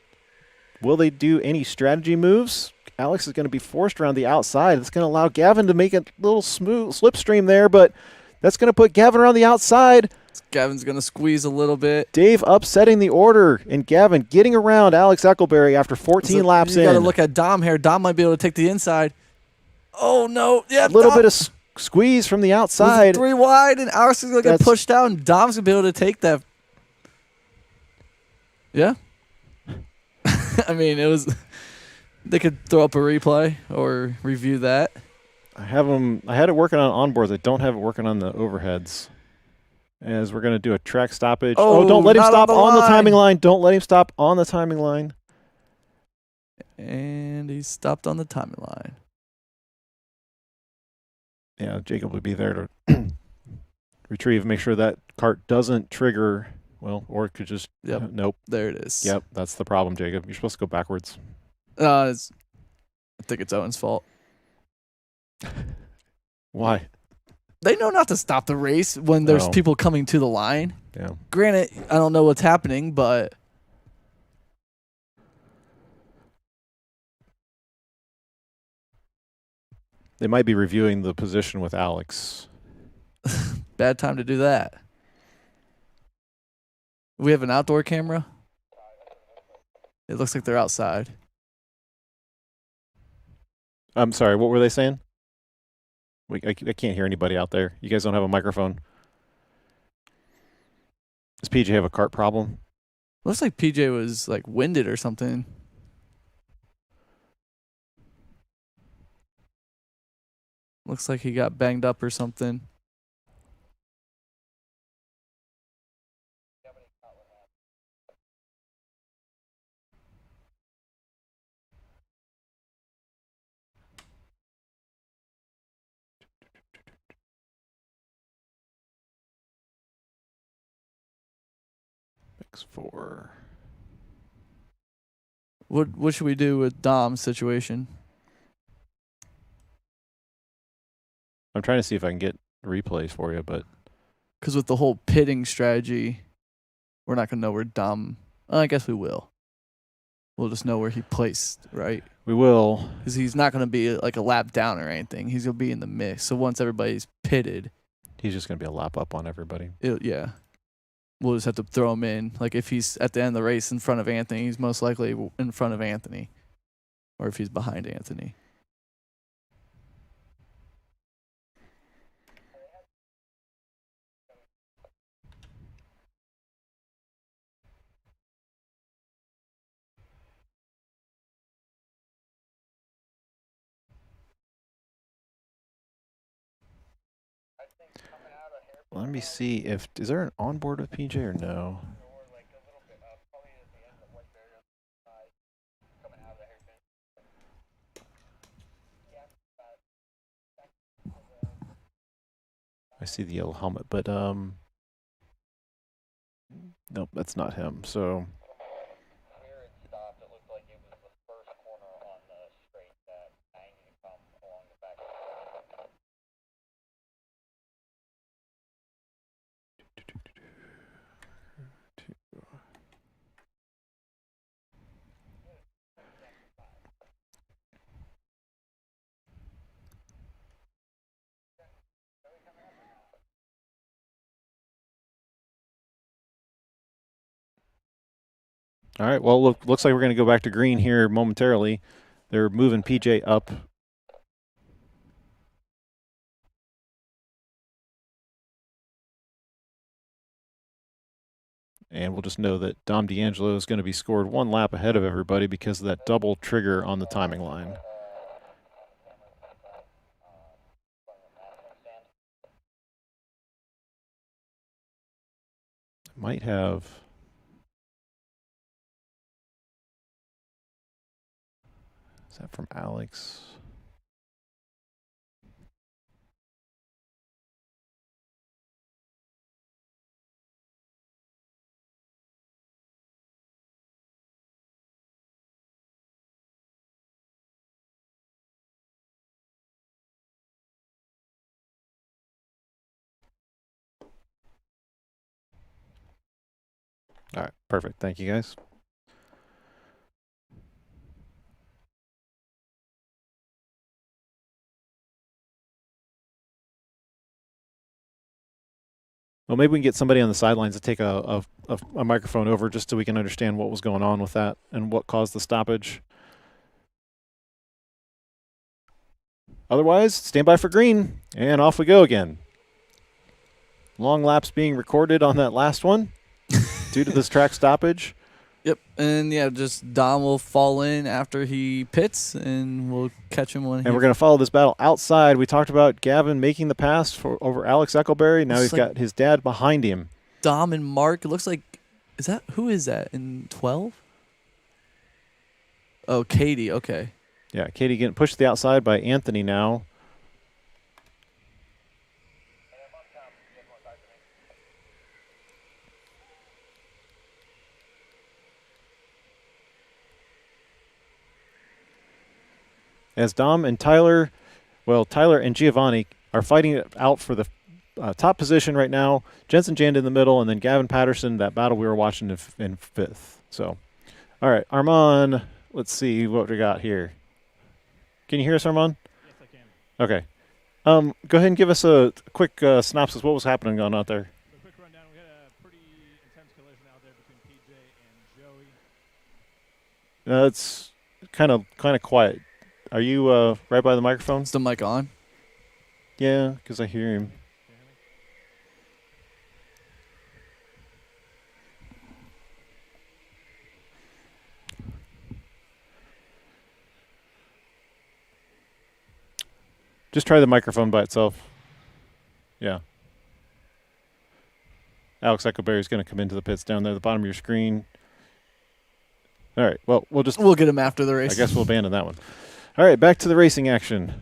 will they do any strategy moves? Alex is going to be forced around the outside. It's going to allow Gavin to make a little smooth slipstream there, but that's going to put Gavin around the outside. Gavin's going to squeeze a little bit. Dave upsetting the order, and Gavin getting around Alex Eckelberry after 14 laps in. You got to look at Dom here. Dom might be able to take the inside. Oh, no. Yeah, a little bit of squeeze from the outside. 3 wide, and Alex is going to get pushed out, and Dom's going to be able to take that. Yeah. I mean, it was... They could throw up a replay or review that. I had it working on onboards. I don't have it working on the overheads. As we're going to do a track stoppage. Oh, don't let him stop on the timing line. Don't let him stop on the timing line. And he stopped on the timing line. Yeah, Jacob would be there to retrieve, make sure that cart doesn't trigger. Well, or it could just, nope. There it is. Yep, that's the problem, Jacob. You're supposed to go backwards. I think it's Owen's fault. Why? They know not to stop the race when there's people coming to the line. Yeah. Granted, I don't know what's happening, but they might be reviewing the position with Alex. bad time to do that. We have an outdoor camera. It looks like they're outside. I'm sorry, what were they saying? I can't hear anybody out there. You guys don't have a microphone. PJ have a kart problem? Looks like PJ was like winded or something. Looks like he got banged up or something. X4. What should we do with Dom's situation? I'm trying to see if I can get replays for you, but Because with the whole pitting strategy, we're not gonna know where Dom. I guess we will. We'll just know where he placed, right? we will. Because he's not gonna be like a lap down or anything. He's gonna be in the mix. So once everybody's pitted, He's just going to be a lap up on everybody. yeah, we'll just have to throw him in. Like if he's at the end of the race in front of Anthony, he's most likely in front of Anthony, or if he's behind Anthony. Let me see if is there an onboard with PJ or no? I see the yellow helmet, but nope, that's not him. So all right, well, looks like we're going to go back to green here momentarily. They're moving PJ up. And we'll just know that Dom D'Angelo is going to be scored one lap ahead of everybody because of that double trigger on the timing line. Might have... Is that from Alex? All right, perfect. Thank you, guys. Well, maybe we can get somebody on the sidelines to take a microphone over just so we can understand what was going on with that and what caused the stoppage. Otherwise, stand by for green, and off we go again. Long laps being recorded on that last one due to this track stoppage. Yep, and yeah, just Dom will fall in after he pits, and we'll catch him when. And we're going to follow this battle outside. We talked about Gavin making the pass over Alex Eckelberry. Now he's got his dad behind him. Dom and Mark. It looks like who is that in 12? Oh, Katie. Okay. Yeah, Katie getting pushed to the outside by Anthony now. As Dom and Tyler and Giovanni are fighting it out for the top position right now. Jensen Jand in the middle, and then Gavin Patterson, that battle we were watching in fifth. So, all right, Armand, let's see what we got here. Can you hear us, Armand? Yes, I can. Okay. Go ahead and give us a quick synopsis. What was happening on out there? A quick rundown. We had a pretty intense collision out there between PJ and Joey. It's kind of quiet. Are you right by the microphone? Is the mic on? Yeah, because I hear him. Just try the microphone by itself. Yeah. Alex Echoberry is going to come into the pits down there at the bottom of your screen. All right. Well, we'll get him after the race. I guess we'll abandon that one. All right, back to the racing action.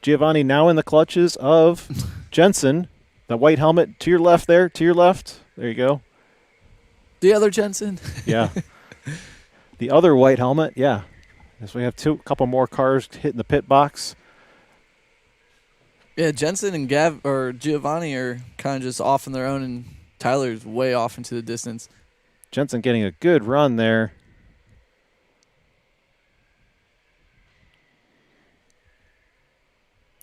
Giovanni now in the clutches of Jensen. The white helmet to your left there, to your left. There you go. The other Jensen. Yeah. The other white helmet, yeah. As we have a couple more cars hitting the pit box. Yeah, Jensen and Giovanni are kind of just off on their own, and Tyler's way off into the distance. Jensen getting a good run there.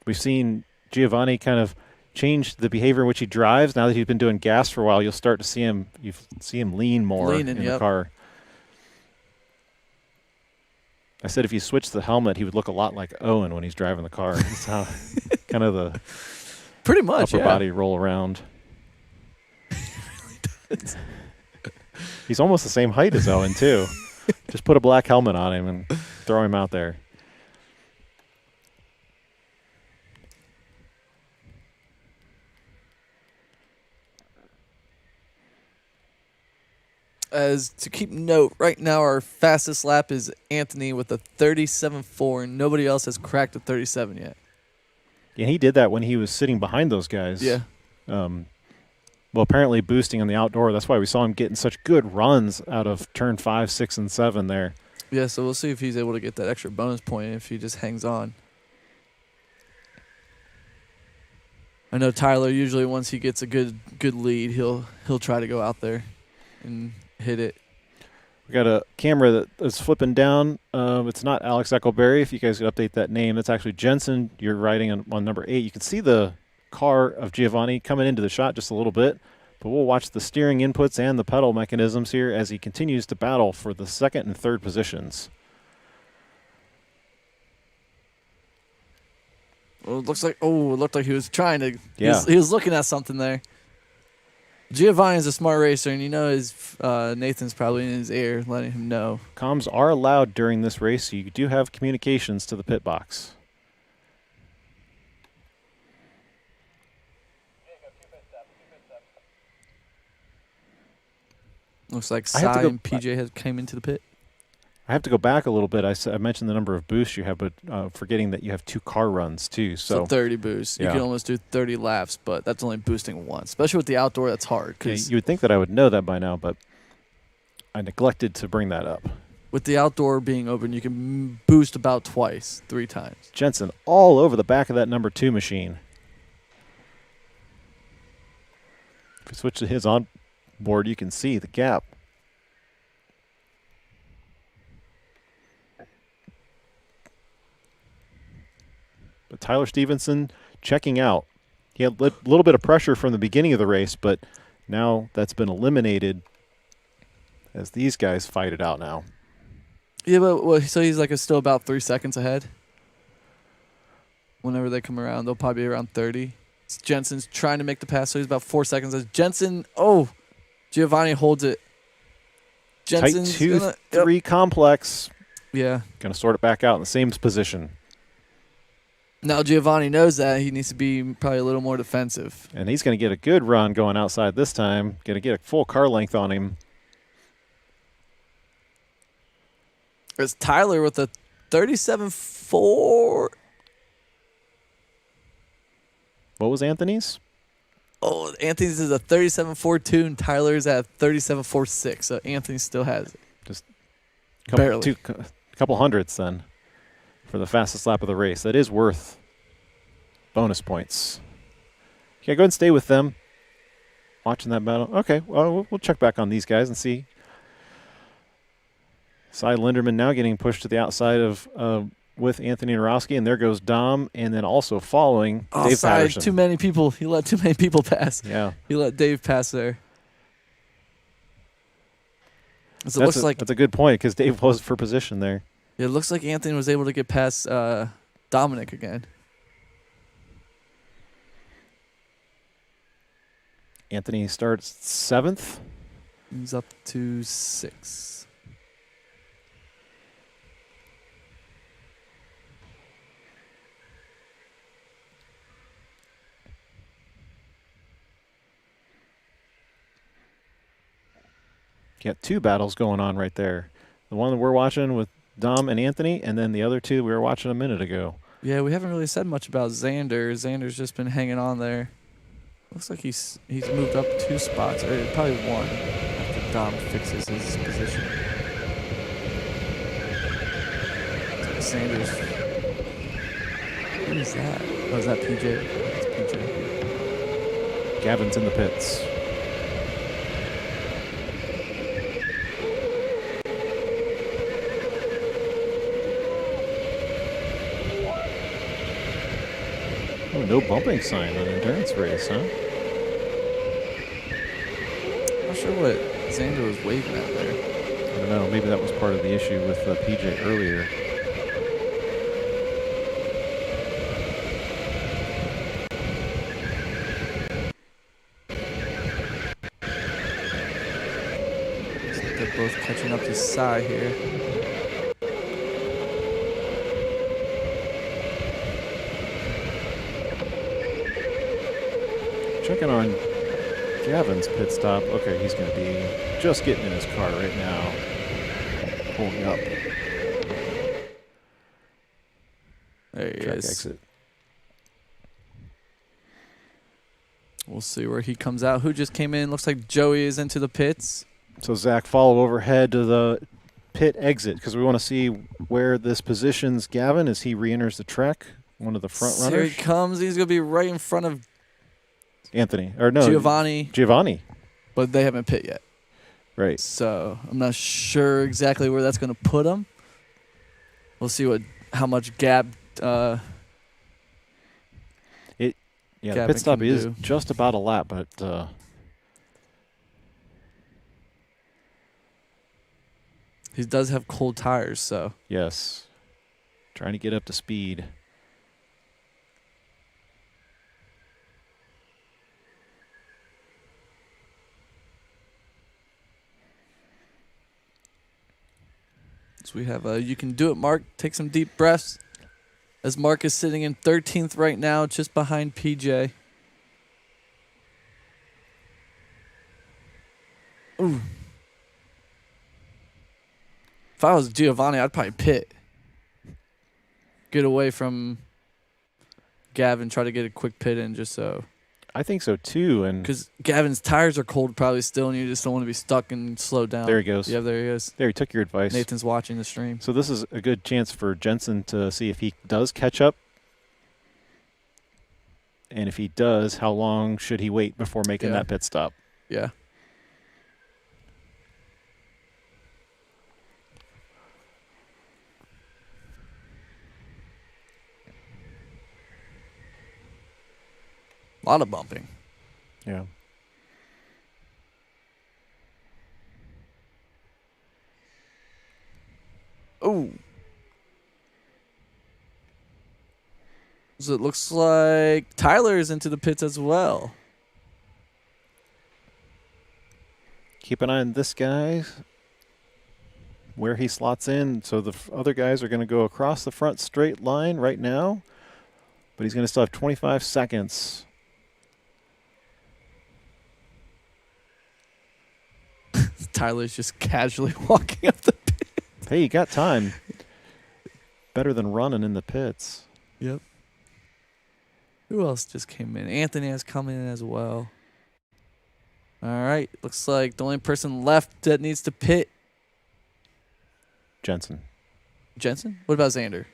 We've seen Giovanni kind of change the behavior in which he drives. Now that he's been doing gas for a while, you'll start to see him lean more in the car. I said if you switch the helmet, he would look a lot like Owen when he's driving the car. That's how kind of the pretty much upper body roll around. He's almost the same height as Owen, too. Just put a black helmet on him and throw him out there. As to keep note, right now our fastest lap is Anthony with a 37.4, and nobody else has cracked a 37 yet. Yeah, he did that when he was sitting behind those guys. Yeah. Well, apparently boosting on the outdoor. That's why we saw him getting such good runs out of turn 5, 6, and 7 there. Yeah, so we'll see if he's able to get that extra bonus point if he just hangs on. I know Tyler usually once he gets a good lead, he'll try to go out there and hit it. We got a camera that's flipping down. It's not Alex Eccleberry. If you guys could update that name, that's actually Jensen. You're riding on number 8. You can see the car of Giovanni coming into the shot just a little bit, but we'll watch the steering inputs and the pedal mechanisms here as he continues to battle for the 2nd and 3rd positions. Well, it looked like he was trying to. Yeah. He was looking at something there. Giovanni's a smart racer, and Nathan's probably in his ear letting him know. Comms are allowed during this race, so you do have communications to the pit box. Looks like Cy and PJ came into the pit. I have to go back a little bit. I mentioned the number of boosts you have, but forgetting that you have 2 car runs too. So 30 boosts. Yeah. You can almost do 30 laps, but that's only boosting once. Especially with the outdoor, that's hard. Cause you would think that I would know that by now, but I neglected to bring that up. With the outdoor being open, you can boost about 3 times. Jensen all over the back of that number 2 machine. If we switch to his on board, you can see the gap. But Tyler Stevenson checking out. He had a little bit of pressure from the beginning of the race, but now that's been eliminated as these guys fight it out now. Yeah, but so he's still about 3 seconds ahead. Whenever they come around, they'll probably be around 30. Jensen's trying to make the pass, so he's about 4 seconds. As Jensen, Giovanni holds it. Jensen's tight 2-3 complex. Yeah. Going to sort it back out in the same position. Now Giovanni knows that. He needs to be probably a little more defensive. And he's going to get a good run going outside this time. Going to get a full car length on him. It's Tyler with a 37.4. What was Anthony's? Oh, Anthony's is a 37.42 and Tyler's at 37.46. So Anthony still has it. Just barely. Couple hundredths then for the fastest lap of the race. That is worth bonus points. Okay, go ahead and stay with them. Watching that battle. Okay, well, we'll check back on these guys and see. Cy Linderman now getting pushed to the outside of with Anthony Narowski, and there goes Dom, and then also following Dave Patterson. Too many people. He let too many people pass. Yeah. He let Dave pass there. So That's a good point because Dave was for position there. It looks like Anthony was able to get past Dominic again. Anthony starts 7th. He's up to 6. You got two battles going on right there. The one that we're watching with Dom and Anthony, and then the other two we were watching a minute ago. Yeah, we haven't really said much about Xander. Xander's just been hanging on there. Looks like he's moved up 2 spots, or probably 1, after Dom fixes his position. Xander's. What is that? Oh, is that PJ? It's PJ. Gavin's in the pits. Oh, no bumping sign on endurance race, huh? I'm not sure what Xander was waving at there. I don't know. Maybe that was part of the issue with PJ earlier. Looks like they're both catching up to Sai here. Checking on Gavin's pit stop. Okay, he's going to be just getting in his car right now. Pulling up. There he Track is. exit. We'll see where he comes out. Who just came in? Looks like Joey is into the pits. So Zach, follow overhead to the pit exit because we want to see where this positions Gavin as he re-enters the track. One of the front Here runners. he comes. He's going to be right in front of Anthony. Or no. Giovanni, but they haven't pit yet. Right. So I'm not sure exactly where that's going to put him. We'll see how much gap. Yeah, the Gavin pit stop can is do. just about a lap, but He does have cold tires, so yes. Trying to get up to speed. so we have You Can Do It, Mark. Take some deep breaths. As Mark is sitting in 13th right now, just behind PJ. Ooh. If I was Giovanni, I'd probably pit. Get away from Gavin, try to get a quick pit in just so. I think so too. And Because Gavin's tires are cold probably still, and you just don't want to be stuck and slow down. there he goes. Yeah, there he is. There, he took your advice. Nathan's watching the stream. So this is a good chance for Jensen to see if he does catch up. And if he does, how long should he wait before making that pit stop? Yeah. A lot of bumping. Yeah. Oh. So it looks like Tyler's into the pits as well. Keep an eye on this guy, where he slots in. So the other guys are going to go across the front straight line right now, but he's going to still have 25 seconds. Tyler's just casually walking up the pit. Hey, you got time. Better than running in the pits. Yep. Who else just came in? Anthony has come in as well. All right. Looks like the only person left that needs to pit. Jensen. Jensen? What about Xander?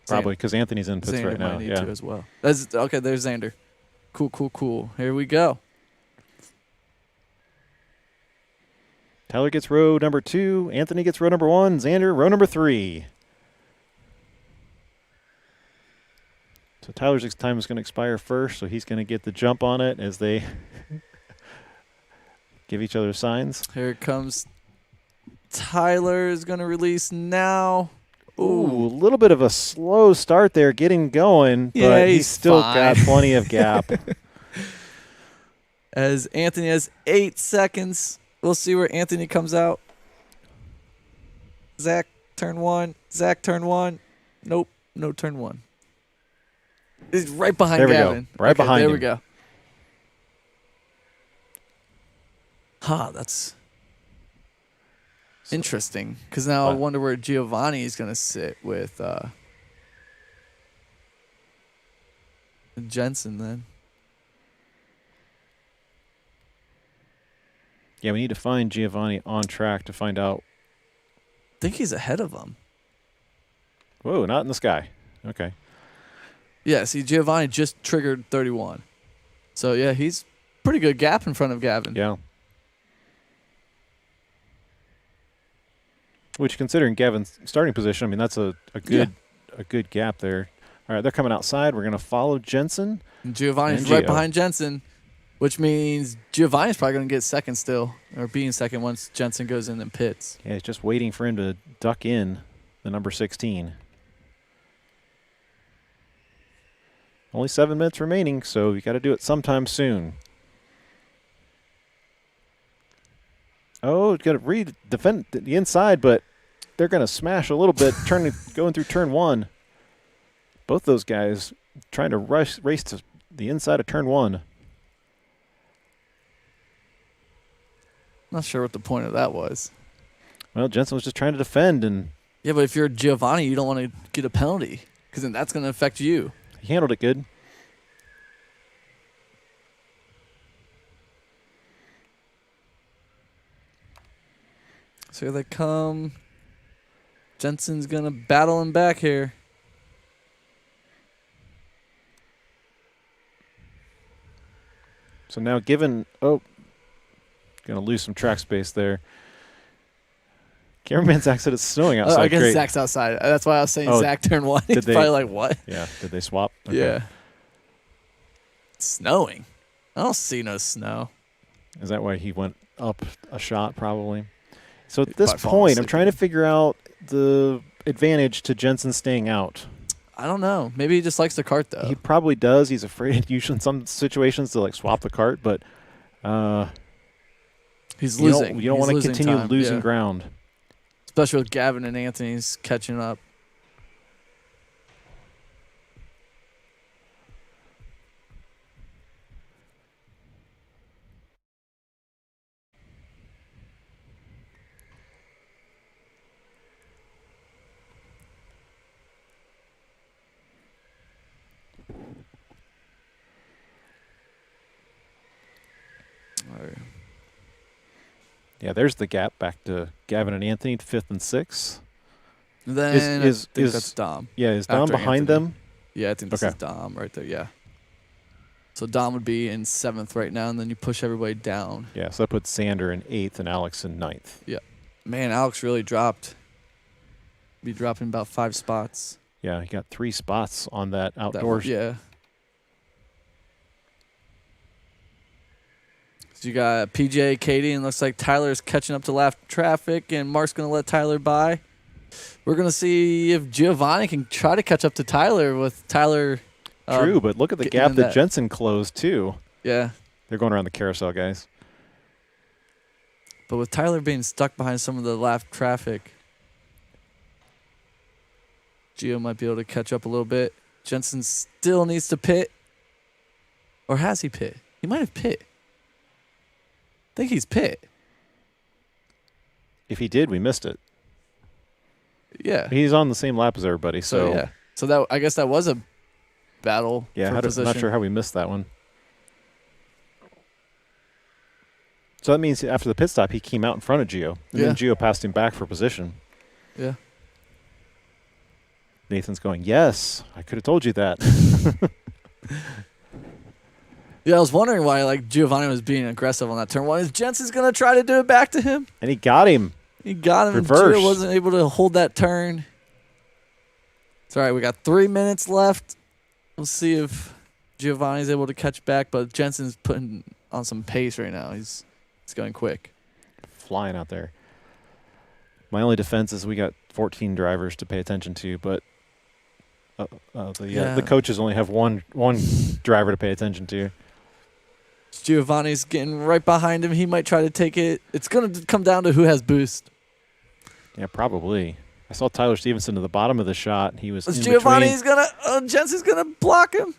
Probably because Anthony's in pits Xander right now. might need Yeah. to as well. Okay, there's Xander. Cool. Here we go. Tyler gets row number 2. Anthony gets row number 1. Xander, row number 3. So Tyler's time is going to expire first, so he's going to get the jump on it as they give each other signs. Here it comes. Tyler is going to release now. Ooh, a little bit of a slow start there getting going, Yeah, but he's he's still fine. got plenty of gap. As Anthony has 8 seconds. We'll see where Anthony comes out. Zach, turn 1. Zach, turn 1. Nope, no turn 1. He's right behind There we Gavin. go. Right behind there him. we go. That's interesting. Because now I What? wonder where Giovanni is going to sit with Jensen then. Yeah, we need to find Giovanni on track to find out. I think he's ahead of him. Whoa, not in the sky. Okay. Yeah, see, Giovanni just triggered 31. So, yeah, he's pretty good gap in front of Gavin. Yeah. Which, considering Gavin's starting position, I mean, that's a good gap there. All right, they're coming outside. We're going to follow Jensen. And Giovanni's And right Gio. behind Jensen, which means Giovanni's probably going to get second still, or be in second once Jensen goes in and pits. Yeah, he's just waiting for him to duck in the number 16. Only 7 minutes remaining, so you got to do it sometime soon. Oh, got to defend the inside, but they're going to smash a little bit, going through turn 1. Both those guys trying to race to the inside of turn 1. Not sure what the point of that was. Well, Jensen was just trying to defend, and Yeah, but if you're Giovanni, you don't want to get a penalty because then that's going to affect you. he handled it good. So here they come. Jensen's going to battle him back here. So now going to lose some track space there. Cameraman Zach said it's snowing outside. I guess Great. Zach's outside. That's why I was saying Oh, Zach turned 1. He's they- probably like, what? Yeah, did they swap? Okay. Yeah. It's snowing. I don't see no snow. Is that why he went up a shot probably? So at this By falling point, I'm asleep. trying to figure out the advantage to Jensen staying out. I don't know. Maybe he just likes the cart, though. He probably does. He's afraid usually in some situations to like swap the cart, but He's you losing. don't He's want to losing continue time, losing yeah. ground. Especially with Gavin and Anthony's catching up. All right. Yeah, there's the gap back to Gavin and Anthony, 5th and 6th. Then I think that's Dom. Yeah, is Dom After behind Anthony. them? Yeah, I think this Okay. is Dom right there, yeah. So Dom would be in 7th right now, and then you push everybody down. Yeah, so that puts Sander in 8th and Alex in 9th. Man, Alex really dropped. Be dropping about 5 spots. Yeah, he got 3 spots on that That one, outdoors. yeah. So you got PJ, Katie, and looks like Tyler's catching up to lap traffic, and Mark's going to let Tyler by. We're going to see if Giovanni can try to catch up to Tyler with Tyler. True, but look at the getting gap in that that- Jensen closed, too. Yeah. They're going around the carousel, guys. But with Tyler being stuck behind some of the lap traffic, Gio might be able to catch up a little bit. Jensen still needs to pit. Or has he pit? He might have pit. I think he's pit. If he did, we missed it. Yeah. He's on the same lap as everybody, So, yeah. So that I guess that was a battle Yeah, for I'm position. not sure how we missed that one. So that means after the pit stop, he came out in front of Gio. And Yeah. then Gio passed him back for position. Yeah. Nathan's going, yes, I could have told you that. Yeah, I was wondering why like Giovanni was being aggressive on that turn 1. Is Jensen's going to try to do it back to him? And he got him. He got him, Reverse. and Gio wasn't able to hold that turn. It's all right. We got 3 minutes left. We'll see if Giovanni's able to catch back, but Jensen's putting on some pace right now. He's going quick. Flying out there. My only defense is we got 14 drivers to pay attention to, but the coaches only have one driver to pay attention to. Giovanni's getting right behind him. He might try to take it. It's going to come down to who has boost. Yeah, probably. I saw Tyler Stevenson to the bottom of the shot. He was in Giovanni's going to Jensen's going to block him.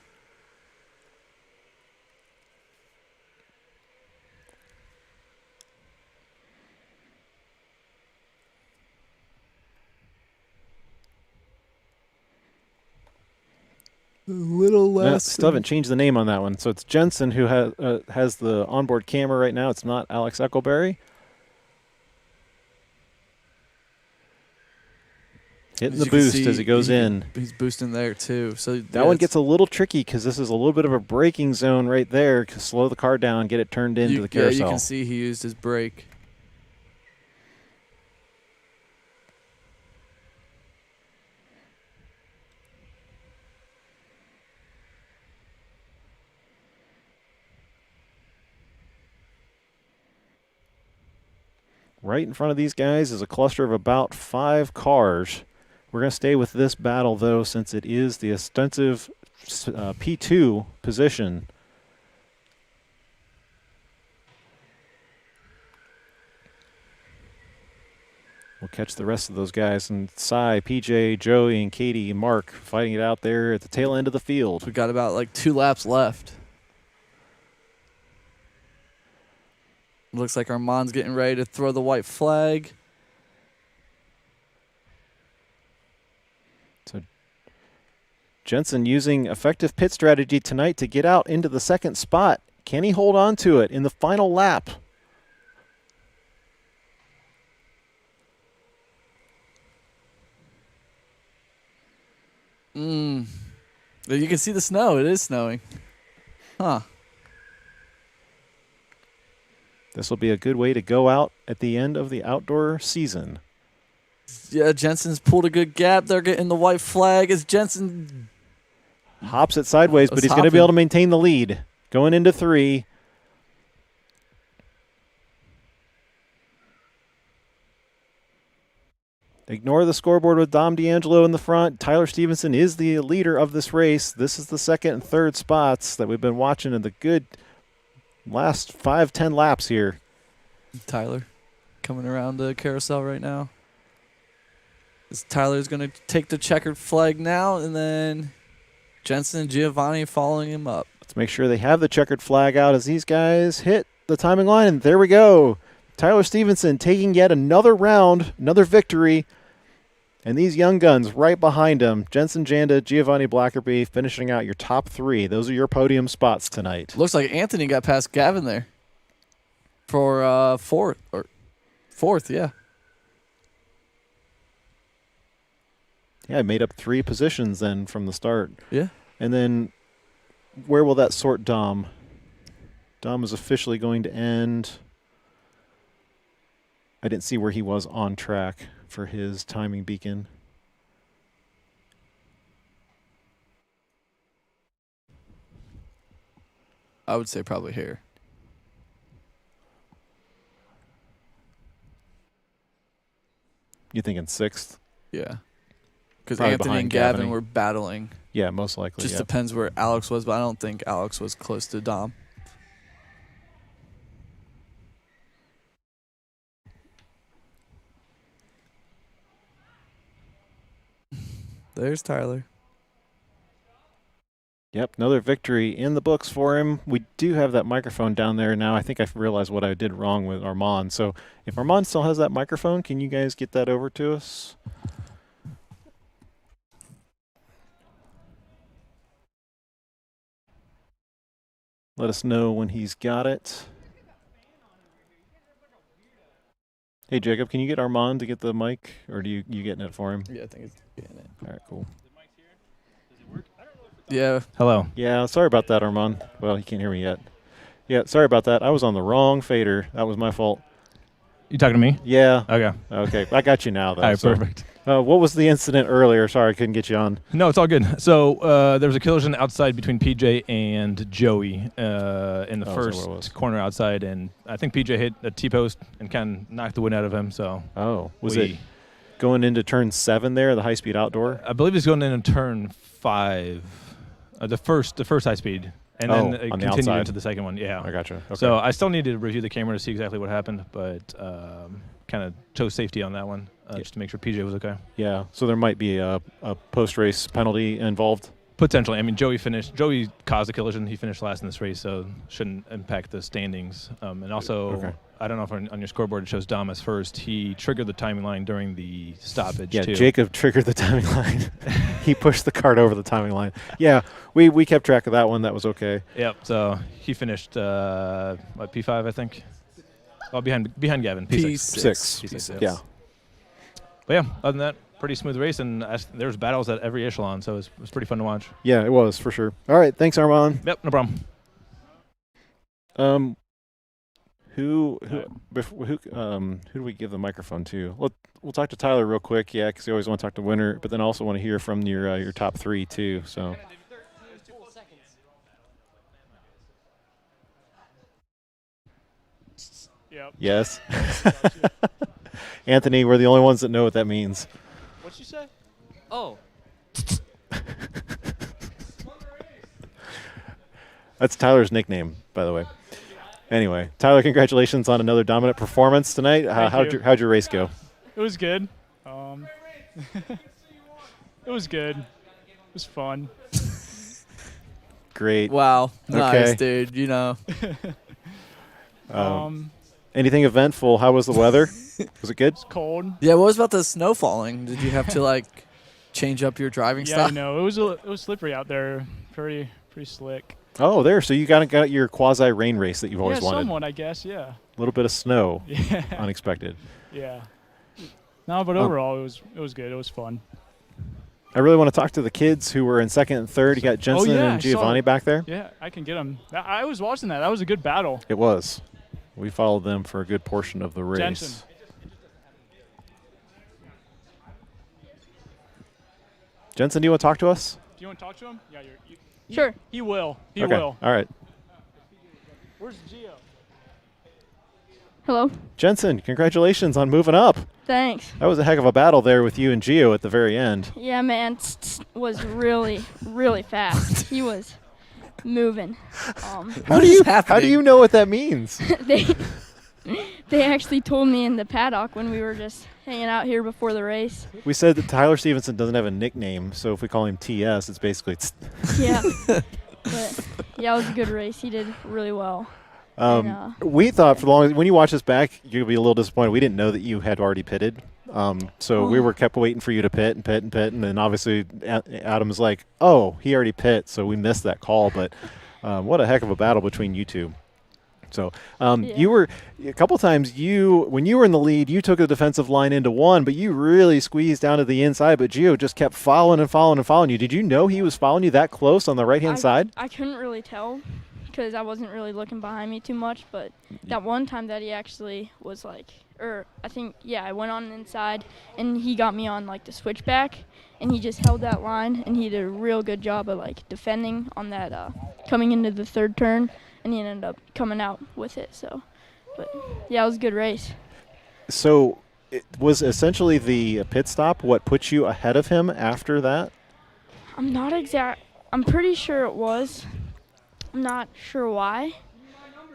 little No, less. still haven't changed the name on that one. So it's Jensen who has the onboard camera right now. It's not Alex Eckelberry. Hitting the boost as he goes in. He's boosting there too. So That one gets a little tricky because this is a little bit of a braking zone right there. Slow the car down, get it turned into the carousel. Yeah, you can see he used his brake. Right in front of these guys is a cluster of about 5 cars. We're going to stay with this battle, though, since it is the ostensive P2 position. We'll catch the rest of those guys. And Cy, PJ, Joey, and Katie, and Mark fighting it out there at the tail end of the field. We got about like 2 laps left. Looks like Armand's getting ready to throw the white flag. So Jensen using effective pit strategy tonight to get out into the second spot. Can he hold on to it in the final lap? You can see the snow. It is snowing. Huh. This will be a good way to go out at the end of the outdoor season. Yeah, Jensen's pulled a good gap. They're getting the white flag as Jensen Hops it sideways, but he's going to be able to maintain the lead. Going into 3. Ignore the scoreboard with Dom D'Angelo in the front. Tyler Stevenson is the leader of this race. This is the second and third spots that we've been watching in the good last 5-10 laps here. Tyler coming around the carousel right now. Tyler's going to take the checkered flag now, and then Jensen and Giovanni following him up. Let's make sure they have the checkered flag out as these guys hit the timing line, and there we go. Tyler Stevenson taking yet another round, another victory, and these young guns right behind him. Jensen Janda, Giovanni Blackerby finishing out your top 3. Those are your podium spots tonight. Looks like Anthony got past Gavin there for fourth, yeah. Yeah, I made up 3 positions then from the start. Yeah. And then where will that sort Dom? Dom is officially going to end. I didn't see where he was on track for his timing beacon. I would say probably here. You thinking 6th? Yeah. Because Probably Anthony behind and Gavin Gavin. were battling. Yeah, most likely. Just yeah. depends where Alex was, but I don't think Alex was close to Dom. There's Tyler. Yep, another victory in the books for him. We do have that microphone down there now. I think I realized what I did wrong with Armand. So if Armand still has that microphone, can you guys get that over to us? Let us know when he's got it. Hey, Jacob, can you get Armand to get the mic, or do you getting it for him? Yeah, I think it's getting it. All right, cool. Yeah. Hello. Yeah, sorry about that, Armand. Well, he can't hear me yet. Yeah, sorry about that. I was on the wrong fader. That was my fault. You talking to me? Yeah. Okay. Okay, I got you now, though. All right, so. perfect. What was the incident earlier? Sorry, I couldn't get you on. No, it's all good. So there was a collision outside between PJ and Joey in the Oh, first corner outside, and I think PJ hit a T-post and kind of knocked the wind out of him. So Was it going into turn 7 there, the high-speed outdoor? I believe he's going in turn 5, the first high speed, and then it on the continued outside. into the second one. Yeah, I gotcha. Okay. So I still need to review the camera to see exactly what happened, but kind of chose safety on that one just to make sure PJ was okay. Yeah, so there might be a post-race penalty involved. Potentially. I mean, Joey caused the collision. He finished last in this race, so shouldn't impact the standings. And also, Okay. I don't know if on your scoreboard it shows Damas first. He triggered the timing line during the stoppage, Yeah, too. Jacob triggered the timing line. He pushed the cart over the timing line. Yeah, we kept track of that one. That was okay. Yep. So he finished P5, I think. Well, behind Gavin. P6. Six. P6. Yeah. But yeah, other than that, pretty smooth race, and there was battles at every echelon, so it was pretty fun to watch. Yeah, it was for sure. All right, thanks, Armand. Yep, no problem. Who do we give the microphone to? We'll talk to Tyler real quick, yeah, because you always want to talk to winner, but then also want to hear from your top three too. So. Yep. Yes. Anthony, we're the only ones that know what that means. What'd you say? Oh. That's Tyler's nickname, by the way. Anyway, Tyler, congratulations on another dominant performance tonight. How'd your race go? It was good. It was good. It was fun. Great. Wow. Nice, Okay. dude. You know. Anything eventful? How was the weather? Was it good? It's cold. Yeah, what was about the snow falling? Did you have to, like, change up your driving Yeah, style? I know. It was slippery out there. Pretty slick. Oh, there. So you got your quasi rain race that you've always Yeah, wanted. somewhat, I guess. Yeah. A little bit of snow, Yeah. unexpected. Yeah. No, but overall, it was good. It was fun. I really want to talk to the kids who were in second and third. You got Jensen yeah, I and saw Giovanni it. back there. Yeah, I can get them. I was watching that. That was a good battle. It was. We followed them for a good portion of the race. Jensen. Jensen, do you want to talk to us? Do you want to talk to him? Yeah, Sure. He will. He Okay. will. All right. Where's Gio? Hello. Jensen, congratulations on moving up. Thanks. That was a heck of a battle there with you and Gio at the very end. Yeah, man, was really, really fast. He was moving. How do you know what that means? They actually told me in the paddock when we were just hanging out here before the race. We said that Tyler Stevenson doesn't have a nickname, so if we call him TS, it's basically. Yeah, but yeah, it was a good race. He did really well. We thought for the longest, when you watch this back, you'll be a little disappointed. We didn't know that you had already pitted. So we were kept waiting for you to pit, and then obviously Adam was like, "Oh, he already pit," so we missed that call. But what a heck of a battle between you two. So you were a couple times. When you were in the lead, you took a defensive line into one, but you really squeezed down to the inside. But Gio just kept following you. Did you know he was following you that close on the right hand side? I couldn't really tell because I wasn't really looking behind me too much. But that one time that he actually was like, I went on the inside and he got me on like the switchback, and he just held that line, and he did a real good job of like defending on that coming into the third turn. And he ended up coming out with it. So, but yeah, it was a good race. So it was essentially the pit stop what put you ahead of him after that? I'm pretty sure it was. I'm not sure why.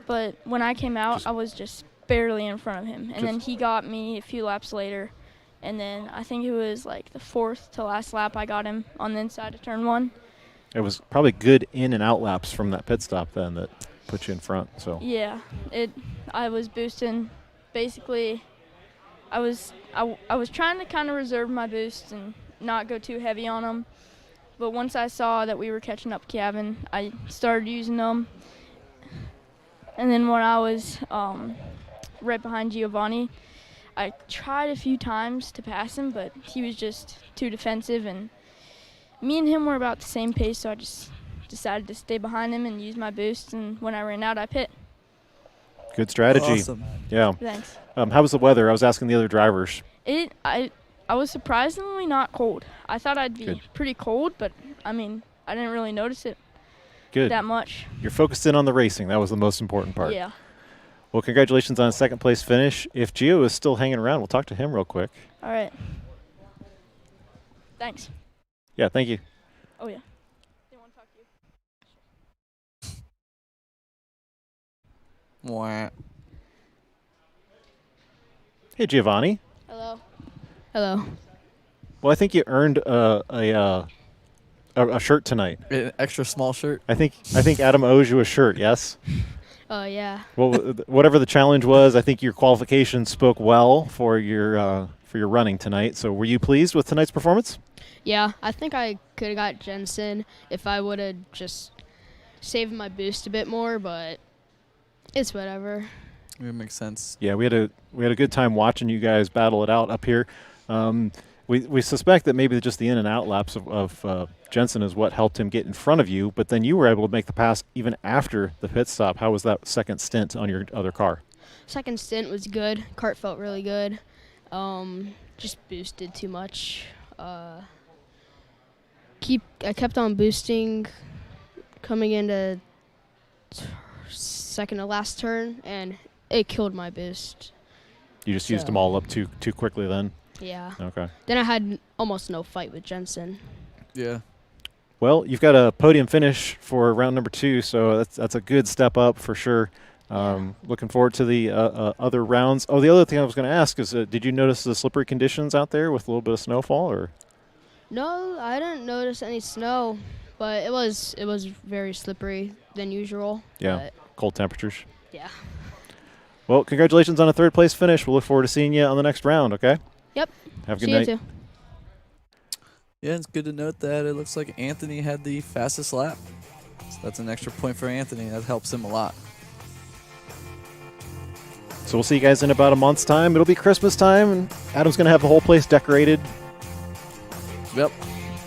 But when I came out, I was just barely in front of him. And then he got me a few laps later. And then I think it was like the fourth to last lap I got him on the inside of turn one. It was probably good in and out laps from that pit stop then that put you in front. So yeah, I was boosting. Basically, I was trying to kind of reserve my boost and not go too heavy on them. But once I saw that we were catching up Gavin, I started using them. And then when I was right behind Giovanni, I tried a few times to pass him, but he was just too defensive, and me and him were about the same pace, so I just decided to stay behind him and use my boost, and when I ran out, I pit. good strategy. Awesome. Yeah. Thanks. How was the weather? I was asking the other drivers. I was surprisingly not cold. I thought I'd be pretty cold, but I mean, I didn't really notice it that much. You're focused in on the racing. That was the most important part. Yeah. Well, congratulations on a second place finish. If Gio is still hanging around, we'll talk to him real quick. All right. Thanks. Yeah, thank you. Oh, yeah. They want to talk to you. Wah. Hey, Giovanni. Hello. Hello. Well, I think you earned a a shirt tonight. An extra small shirt. I think Adam owes you a shirt. Yes. Oh yeah. Well, whatever the challenge was, I think your qualifications spoke well for your running tonight. So, were you pleased with tonight's performance? Yeah, I think I could have got Jensen if I would have just saved my boost a bit more, but it's whatever. It makes sense. Yeah, we had a good time watching you guys battle it out up here. We suspect that maybe just the in and out laps of Jensen is what helped him get in front of you, but then you were able to make the pass even after the pit stop. How was that second stint on your other car? Second stint was good. Kart felt really good. Just boosted too much. I kept on boosting coming into second to last turn, and it killed my boost. You just used them all up too quickly then? Yeah. Okay. Then I had almost no fight with Jensen. Yeah. Well, you've got a podium finish for round number 2, so that's a good step up for sure. Looking forward to the other rounds. Oh, the other thing I was going to ask is, did you notice the slippery conditions out there with a little bit of snowfall, or? No, I didn't notice any snow, but it was very slippery than usual. Yeah, cold temperatures. Yeah. Well, congratulations on a third place finish. We'll look forward to seeing you on the next round, okay? Yep. Have a good See night. you too. Yeah, it's good to note that it looks like Anthony had the fastest lap. So that's an extra point for Anthony. That helps him a lot. So we'll see you guys in about a month's time. It'll be Christmas time, and Adam's going to have the whole place decorated. Yep.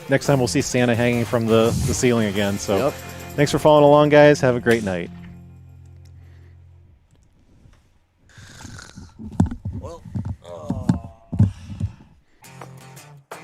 Next time we'll see Santa hanging from the ceiling again. So Yep. Thanks for following along, guys. Have a great night. Well,